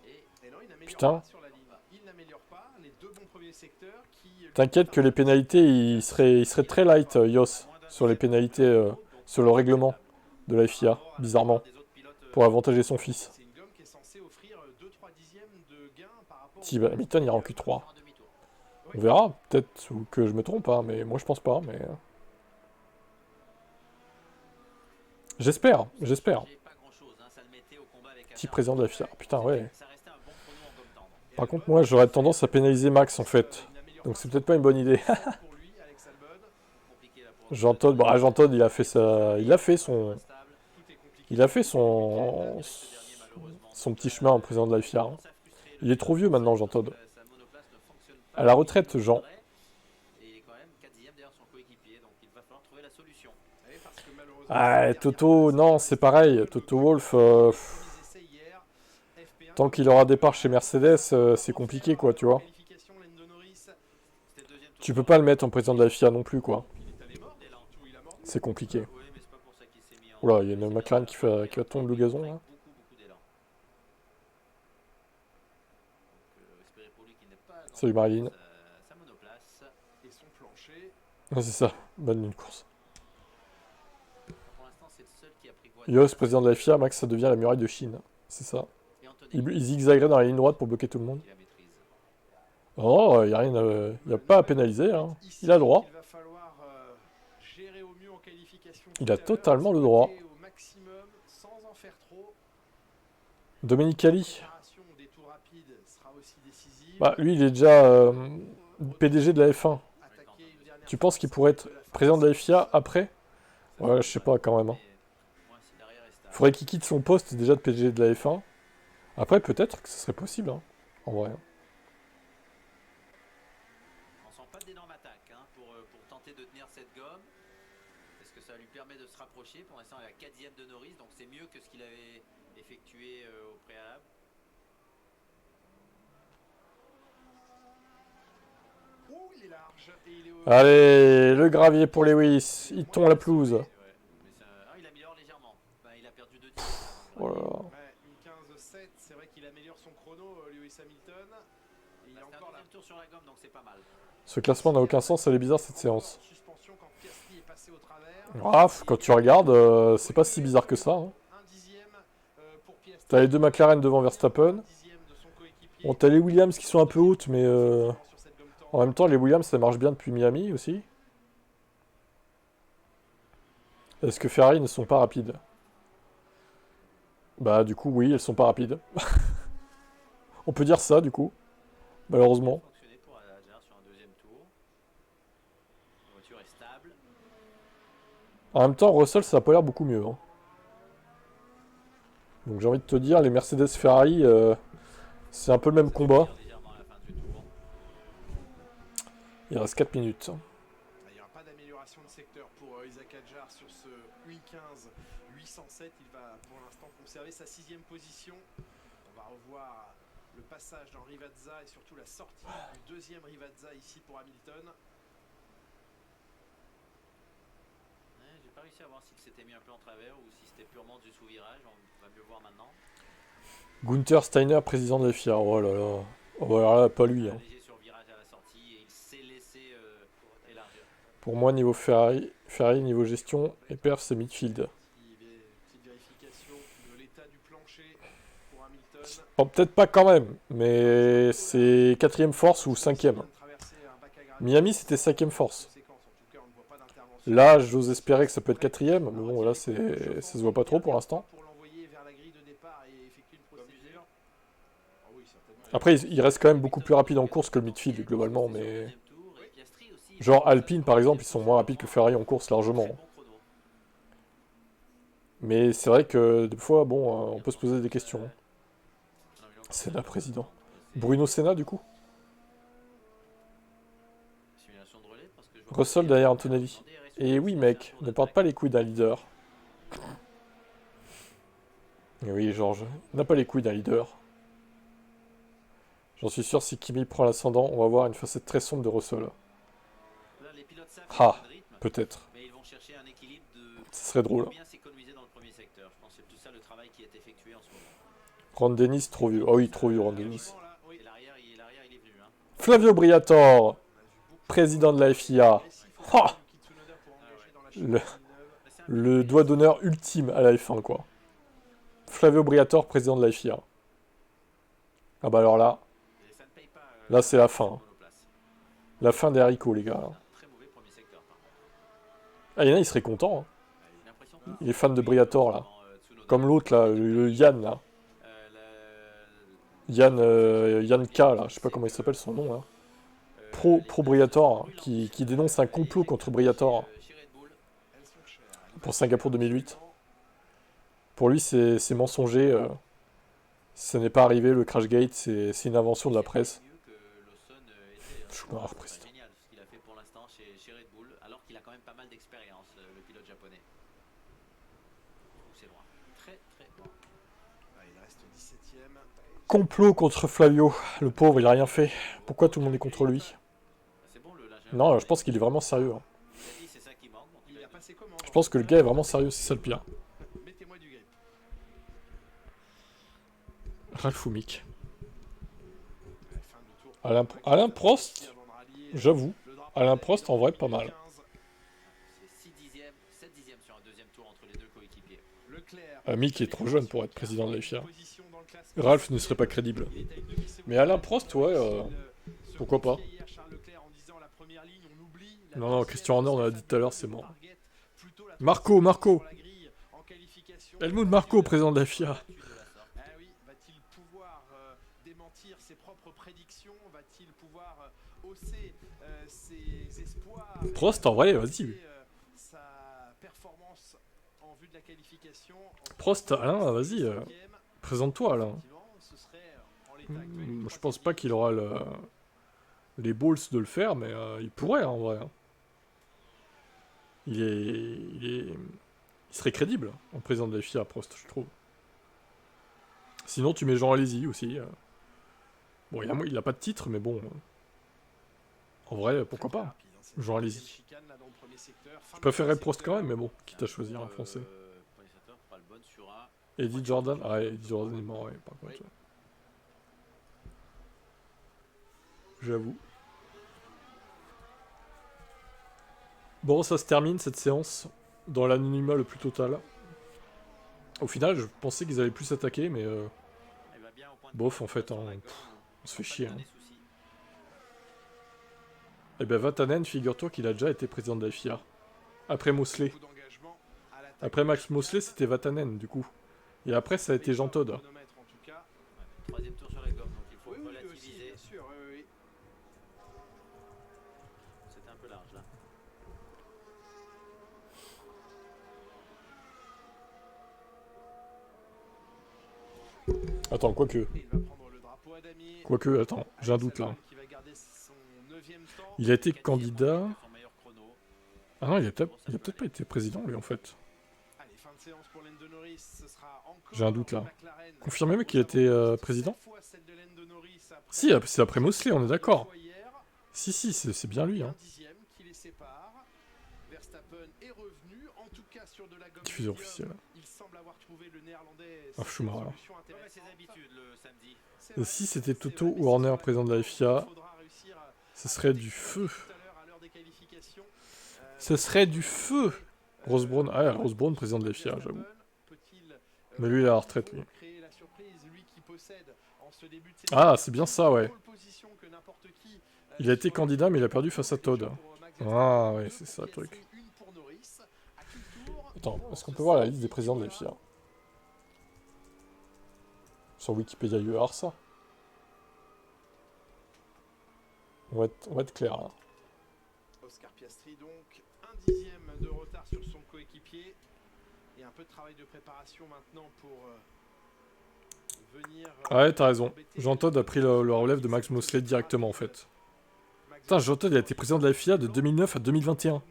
S3: Et non, il n'améliore
S1: Putain.
S3: pas sur la ligne. Il n'améliore pas les deux bons premiers secteurs qui.
S1: T'inquiète que les pénalités, il serait très light, Jos, sur les pénalités, sur le règlement de la FIA, bizarrement, pour avantager son fils.
S3: C'est une gomme qui est censée offrir 2-3 dixièmes de gain par rapport
S1: Si, bah, Hamilton ira en Q3.
S2: Sur un demi-tour.
S1: On verra, peut-être ou que je me trompe, hein, mais moi je pense pas, mais... J'espère.
S2: J'ai pas grand-chose, hein, ça le mettait au combat avec
S1: Petit
S2: Alonso.
S1: président de la FIA, putain, ouais.
S2: Ça restait un bon chrono en gomme tendre.
S1: Par contre, moi, j'aurais tendance à pénaliser Max, en fait. Donc c'est peut-être pas une bonne idée.
S3: pour lui, Alex Albon.
S2: Compliqué là pour
S1: Jean Todt, bah, Jean Todt, il a fait sa... Il a fait son...
S2: instable.
S3: Tout est compliqué.
S1: Il a fait son... son petit chemin en président de la FIA. hein. Il est trop vieux maintenant, Jean Todt.
S2: Sa monoplace ne fonctionne pas.
S1: À la retraite, Jean.
S2: Et il est quand même 4e derrière son coéquipier, donc il va falloir trouver la solution.
S3: Ouais, parce que malheureusement,
S1: Ah, Toto, non, c'est pareil. Toto Wolff,
S3: les essais hier, FP1,
S1: tant qu'il aura départ chez Mercedes, c'est compliqué, quoi, tu vois.
S3: qualification, Lando Norris,
S2: C'était le deuxième tour.
S1: Tu peux pas le mettre en président de la FIA non plus, quoi.
S3: il est allé mort, tout il a mort.
S1: C'est compliqué.
S2: Oui, mais c'est pas pour ça qu'il s'est mis en...
S1: Oula, il y a une McLaren qui va tomber le gazon, là.
S2: Beaucoup d'élan. Donc, espérez pour lui qu'il n'ait pas
S1: Salut, Marilyn.
S2: sa monoplace.
S3: Et son plancher.
S1: Ouais, c'est ça, bonne ligne de course.
S2: Pour l'instant, c'est le seul qui a pris voie.
S1: Yos, président de la FIA, Max, ça devient la muraille de Chine. C'est ça.
S2: Et Anthony,
S1: Il zigzaguerait dans la ligne droite pour bloquer tout le monde.
S2: qui la maîtrise.
S1: Oh, il n'y a pas à pénaliser, hein. Il a le droit.
S3: Il va falloir gérer au mieux en qualification.
S1: Il a
S3: tout à l'heure,
S1: totalement le droit.
S3: exploiter au maximum sans en faire trop.
S1: Domenicali,
S3: Préparation des tours rapides sera aussi décisive.
S1: bah, lui, il est déjà PDG de la F1.
S3: Attaquer une dernière
S1: Tu penses qu'il pourrait être président de la FIA après? Ouais, je sais pas quand même. hein.
S2: Mais, moi, si l'arrière est stable.
S1: Faudrait qu'il quitte son poste déjà de PDG de la F1. Après, peut-être que ce serait possible, hein, en vrai.
S2: On sent pas d'énorme attaque hein, pour tenter de tenir cette gomme. Est-ce que ça lui permet de se rapprocher? Pour l'instant, il est à 4e de Norris, donc c'est mieux que ce qu'il avait effectué au préalable.
S3: Oh, il est large et il est au...
S1: Allez, le gravier pour Lewis. Il tombe la pelouse.
S2: Ouais, mais il améliore légèrement. Ben, il a perdu 2 tirs.
S1: Oh là là.
S3: Ouais, une 15-7, c'est vrai qu'il améliore son chrono, Lewis Hamilton. Et il a
S2: C'est un
S3: encore la
S2: deuxième tour sur la gomme, donc c'est pas mal.
S1: Ce classement n'a aucun sens, elle est bizarre cette séance.
S3: suspension quand Piastri est passé au travers.
S1: Ah, quand tu regardes, c'est pas si bizarre que ça. hein.
S3: Un dixième pour Piastri.
S1: T'as les deux McLaren devant Verstappen.
S3: Un dixième de son coéquipier.
S1: Bon, t'as les Williams qui sont un peu hautes, mais
S3: Sur cette gomme tendre.
S1: en même temps, les Williams, ça marche bien depuis Miami aussi. Est-ce que Ferrari ne sont pas rapides? Bah, du coup, oui, elles sont pas rapides. On peut dire ça, du coup. Malheureusement.
S2: Fonctionner pour Adler sur un deuxième tour. La voiture est stable.
S1: En même temps, Russell, ça a pas l'air beaucoup mieux. hein. Donc j'ai envie de te dire, les Mercedes Ferrari, c'est un peu le même combat.
S2: Légèrement à la fin du tour.
S1: Il reste 4 minutes.
S3: Il n'y aura pas d'amélioration de secteur pour Isaac Hadjar sur ce 8-15, 807. Il va pour l'instant conserver sa 6e position. On va revoir le passage dans Rivazza et surtout la sortie du deuxième Rivazza ici pour Hamilton.
S2: Ouais, j'ai pas réussi à voir s'il s'était mis un peu en travers ou si c'était purement du sous-virage. On va mieux voir maintenant.
S1: Gunther Steiner, président de la FIA. Oh là là. Oh bah alors là, pas lui. hein.
S2: Léger sur virage à la sortie et il s'est laissé élargir.
S1: Pour moi, niveau Ferrari, niveau gestion et perf, c'est midfield.
S3: Petite vérification de l'état du plancher pour Hamilton.
S1: Bon, peut-être pas quand même, mais c'est 4ème force ou 5ème.
S3: Traverser un bac à gravier.
S1: Miami, c'était 5ème force.
S3: Séquence, en tout cas, on ne voit pas d'intervention
S1: Là, j'ose espérer que ça peut être 4ème, mais bon, là, ça se voit pas trop pour l'instant.
S3: Pour l'envoyer vers la grille de départ et effectuer une procédure. Ah oui, certainement.
S1: Après, il reste quand même beaucoup plus rapide en course que le midfield, globalement, mais... Genre, Alpine, par exemple, ils sont moins rapides que Ferrari en course, largement. Mais c'est vrai que, des fois, bon, on peut se poser des questions. Senna, président. Bruno Senna, du coup. Russell derrière Antonelli. Et oui, mec, ne porte pas les couilles d'un leader. Et oui, Georges, n'a pas les couilles d'un leader. J'en suis sûr, si Kimi prend l'ascendant, on va voir une facette très sombre de Russell. Ah, peut-être.
S2: Mais ils vont chercher un équilibre de
S1: Ce serait drôle.
S2: bien s'économiser dans le premier secteur. Je pense que c'est tout ça le travail qui est effectué en ce moment.
S1: Ron Dennis, trop vieux. Oh oui, trop vieux, Ron Dennis.
S2: Et l'arrière, il est venu. Hein.
S1: Flavio Briatore, président de la FIA. Ha, le doigt d'honneur ultime à la F1, quoi. Flavio Briatore, président de la FIA. Ah bah alors là,
S2: Et ça ne paye pas,
S1: là c'est la fin.
S2: monoplace.
S1: La fin des haricots, les gars.
S2: Très mauvais premier secteur, par contre.
S1: Ah, il y en a, il serait content. Hein.
S2: J'ai l'impression que
S1: Il est fan de Briatore, là.
S2: Tsunoda,
S1: Comme l'autre, là, le Yann, là. Yann K, là. Je sais pas comment il s'appelle son nom, là. Pro Briatore, hein, qui dénonce un complot contre Briatore
S2: chez Red Bull,
S3: Elles sont chères.
S1: pour Singapour 2008. Pour lui, c'est mensonger. Ce n'est pas arrivé, le Crashgate, c'est une invention de la presse.
S2: mieux que Lawson était
S1: Schumacher,
S2: pas
S1: président.
S2: génial ce qu'il a fait pour l'instant chez Red Bull, alors qu'il a quand même pas mal d'expérience, le pilote japonais. C'est loin. Très très loin.
S3: Ah, il reste 17ème.
S1: Complot contre Flavio. Le pauvre, il a rien fait. Pourquoi tout le monde est contre lui?
S2: C'est bon, le lingère.
S1: Non, je pense qu'il est vraiment sérieux. Hein.
S2: Il a dit c'est ça qui manque. Donc
S3: Il a passé comment?
S1: Je pense que le gars est vraiment sérieux, c'est ça le pire.
S3: Mettez-moi du grip.
S1: Ralph Mick.
S3: Fin de tour.
S1: Alain Prost, j'avoue. Alain Prost, en vrai, pas mal.
S2: C'est 6 dixièmes, 7 dixièmes sur un deuxième tour entre les deux coéquipiers.
S3: Leclerc.
S1: Mick est trop jeune pour être président de la FIA.
S3: Position dans le classement.
S1: Ralph ne serait pas crédible.
S3: Il est à une demi-seconde.
S1: Mais Alain Prost, ouais,
S3: Se
S1: pourquoi pas.
S3: confiait hier Charles Leclerc en disant la première ligne, on oublie la
S1: Non,
S3: deuxième,
S1: Christian Horner, on l'a dit tout à l'heure, c'est
S3: Fabio
S1: mort.
S3: Barguet, plutôt la
S1: Marco,
S3: troisième sur la grille en qualification.
S1: Helmut Marco, président de la FIA.
S3: Ah oui, va-t-il pouvoir démentir ses propres prédictions? Va-t-il pouvoir hausser ses espoirs?
S1: Prost, en vrai, vas-y.
S3: Sa performance en vue de la qualification.
S1: Prost, Alain, vas-y. Présente-toi, Alain.
S3: Ce serait, en l'état actuel,
S1: Je pense pas qu'il aura les balls de le faire, mais il pourrait, en vrai. Il serait crédible en président de la FIA, Prost, je trouve. Sinon, tu mets Jean Alesi aussi. Bon, il a pas de titre, mais bon. En vrai, pourquoi pas. Jean Alesi. Je préférerais Prost quand même, mais bon, quitte à choisir un français.
S2: Fera le bon sur un.
S1: Eddie Jordan. Ah, Eddie Jordan est mort, ouais, par contre. Ouais. J'avoue. Bon, ça se termine cette séance dans l'anonymat le plus total. Au final, je pensais qu'ils allaient plus s'attaquer, mais
S2: Elle va bien au point de
S1: bof, en fait,
S2: sur
S1: hein,
S2: la gomme,
S1: on se fait
S2: pas
S1: chier.
S2: de
S1: Hein.
S2: des soucis.
S1: Et ben Vatanen, figure-toi qu'il a déjà été président de la FIA. Après Mosley.
S3: Beaucoup d'engagement à l'attaque.
S1: Après Max Mosley, c'était Vatanen, du coup. Et après, ça a été Jean Todt.
S3: Chronomètre, en tout cas.
S2: Troisième tour sur la gomme, donc il faut
S3: Oui, oui, aussi,
S2: relativiser.
S3: bien sûr. Oui, oui.
S2: C'était un peu large là.
S1: Attends, quoique.
S3: Et il va prendre le drapeau à damier.
S1: Quoique, attends, j'ai un doute là.
S3: Qui va garder son 9e temps.
S1: Il a été candidat...
S2: Son meilleur chrono.
S1: Ah non, il a peut-être pas été président, lui, en fait.
S3: Allez, fin de séance pour Lando Norris. Ce sera encore
S1: J'ai un doute, là.
S3: McLaren.
S1: Confirmez-moi qu'il a été président?
S3: Cette fois, celle de Lando Norris après
S1: Si, c'est après Mosley, on est d'accord.
S3: fois hier.
S1: Si, c'est bien lui,
S3: Un
S1: hein.
S3: dixième qui les sépare. Verstappen est revenu, en tout cas sur de la gomme
S1: Diffuseur
S3: médium.
S1: officiel.
S3: Il semble avoir trouvé le néerlandais.
S1: Ah, Schumacher, alors.
S3: solution
S2: Comme à ses
S3: intéressante.
S2: habitudes le samedi.
S3: C'est
S1: Et
S3: vrai,
S1: si c'était
S3: c'est
S1: Toto
S3: vrai, mais
S1: Warner,
S3: c'est
S1: président de la
S3: vrai.
S1: FIA,
S3: Il faudra réussir
S1: ce
S3: à
S1: serait du
S3: découvrir
S1: feu.
S3: tout à l'heure à l'heure des qualifications.
S1: Ce serait du feu. Rose Brown, ah, Rose Brown, président de la FIA, j'avoue.
S3: Peut-il,
S1: Mais lui, il est à la retraite, lui.
S3: créer la surprise, lui qui possède en ce début de
S1: Ah,
S3: saison
S1: c'est bien ça, ouais.
S3: pole position que n'importe qui,
S1: Il a été
S3: sur
S1: candidat, mais il a perdu face à Todd.
S3: pour Max Verstappen.
S1: Ah, ouais,
S3: Deux
S1: c'est ça le
S3: pièces
S1: truc.
S3: et une pour Norris. Norris. À qui le tour?
S1: Attends, est-ce qu'on peut voir la liste des présidents de la FIA? Sur Wikipédia, il y a ça. On va être clair là.
S3: Oscar Piastri donc, 1/10 de retard sur son coéquipier. Et un peu de travail de préparation maintenant pour venir...
S1: Ouais, t'as raison. Jean Todt a pris le relève de Max Mosley directement en fait. Putain, Jean Todt il a été président de la FIA de 2009 à 2021.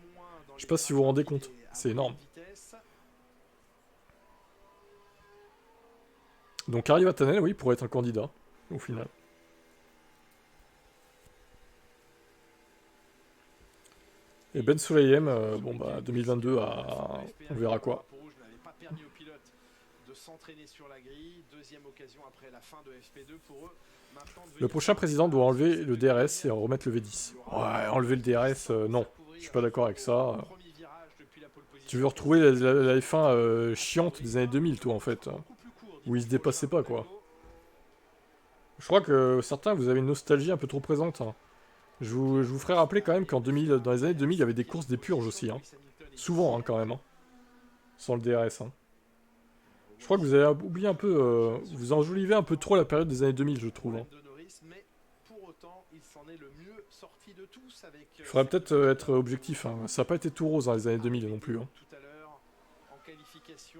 S1: Je sais pas si vous vous rendez compte. C'est énorme. Donc Harry Vatanen, oui, pourrait être un candidat, au final. Et Ben Sulayem, bon bah 2022 à... on verra quoi. Le prochain président doit enlever le DRS et en remettre le V10. Ouais, enlever le DRS, non. Je suis pas d'accord avec ça. Tu veux retrouver la F1 chiante des années 2000, toi, en fait. Où ils se dépassaient pas, quoi. Je crois que certains, vous avez une nostalgie un peu trop présente. Hein. Je vous ferai rappeler quand même qu'en 2000, dans les années 2000, il y avait des courses des purges aussi. Hein. Souvent, hein, quand même. Hein. Sans le DRS. Hein. Je crois que vous avez oublié un peu... vous enjolivez un peu trop la période des années 2000, je trouve. Hein. Il faudrait peut-être être objectif. Hein. Ça n'a pas été tout rose dans les années 2000 non plus. Hein.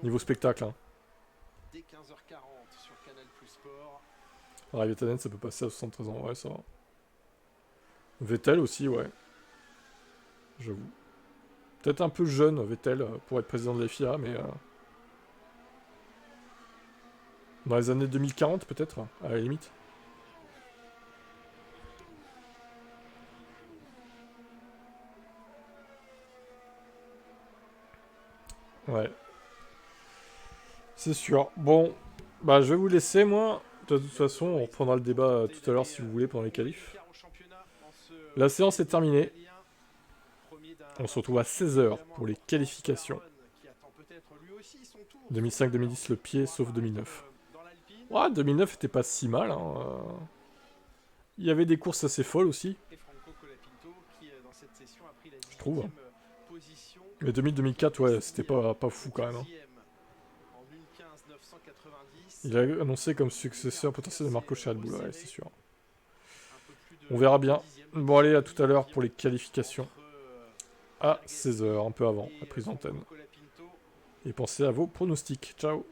S1: Niveau spectacle. Hein. Alors, Vatanen, ça peut passer à 73 ans. Ouais, ça va. Vettel aussi, ouais. J'avoue. Peut-être un peu jeune, Vettel, pour être président de la FIA, mais... dans les années 2040, peut-être, à la limite. Ouais. C'est sûr. Bon, bah je vais vous laisser, moi. De toute façon, on reprendra le débat tout à l'heure, si vous voulez, pendant les qualifs. La séance est terminée. On se retrouve à 16h pour les qualifications. 2005-2010, le pied, sauf 2009. Ouais, 2009 était pas si mal. Hein. Il y avait des courses assez folles aussi. Je trouve. Mais 2000-2004, ouais, c'était pas fou quand même. Hein. Il a annoncé comme successeur potentiel de Marco chez Red Bull, ouais, c'est sûr. On verra bien. Bon, allez, à tout à l'heure pour les qualifications. À 16h, un peu avant la prise d'antenne. Et pensez à vos pronostics. Ciao.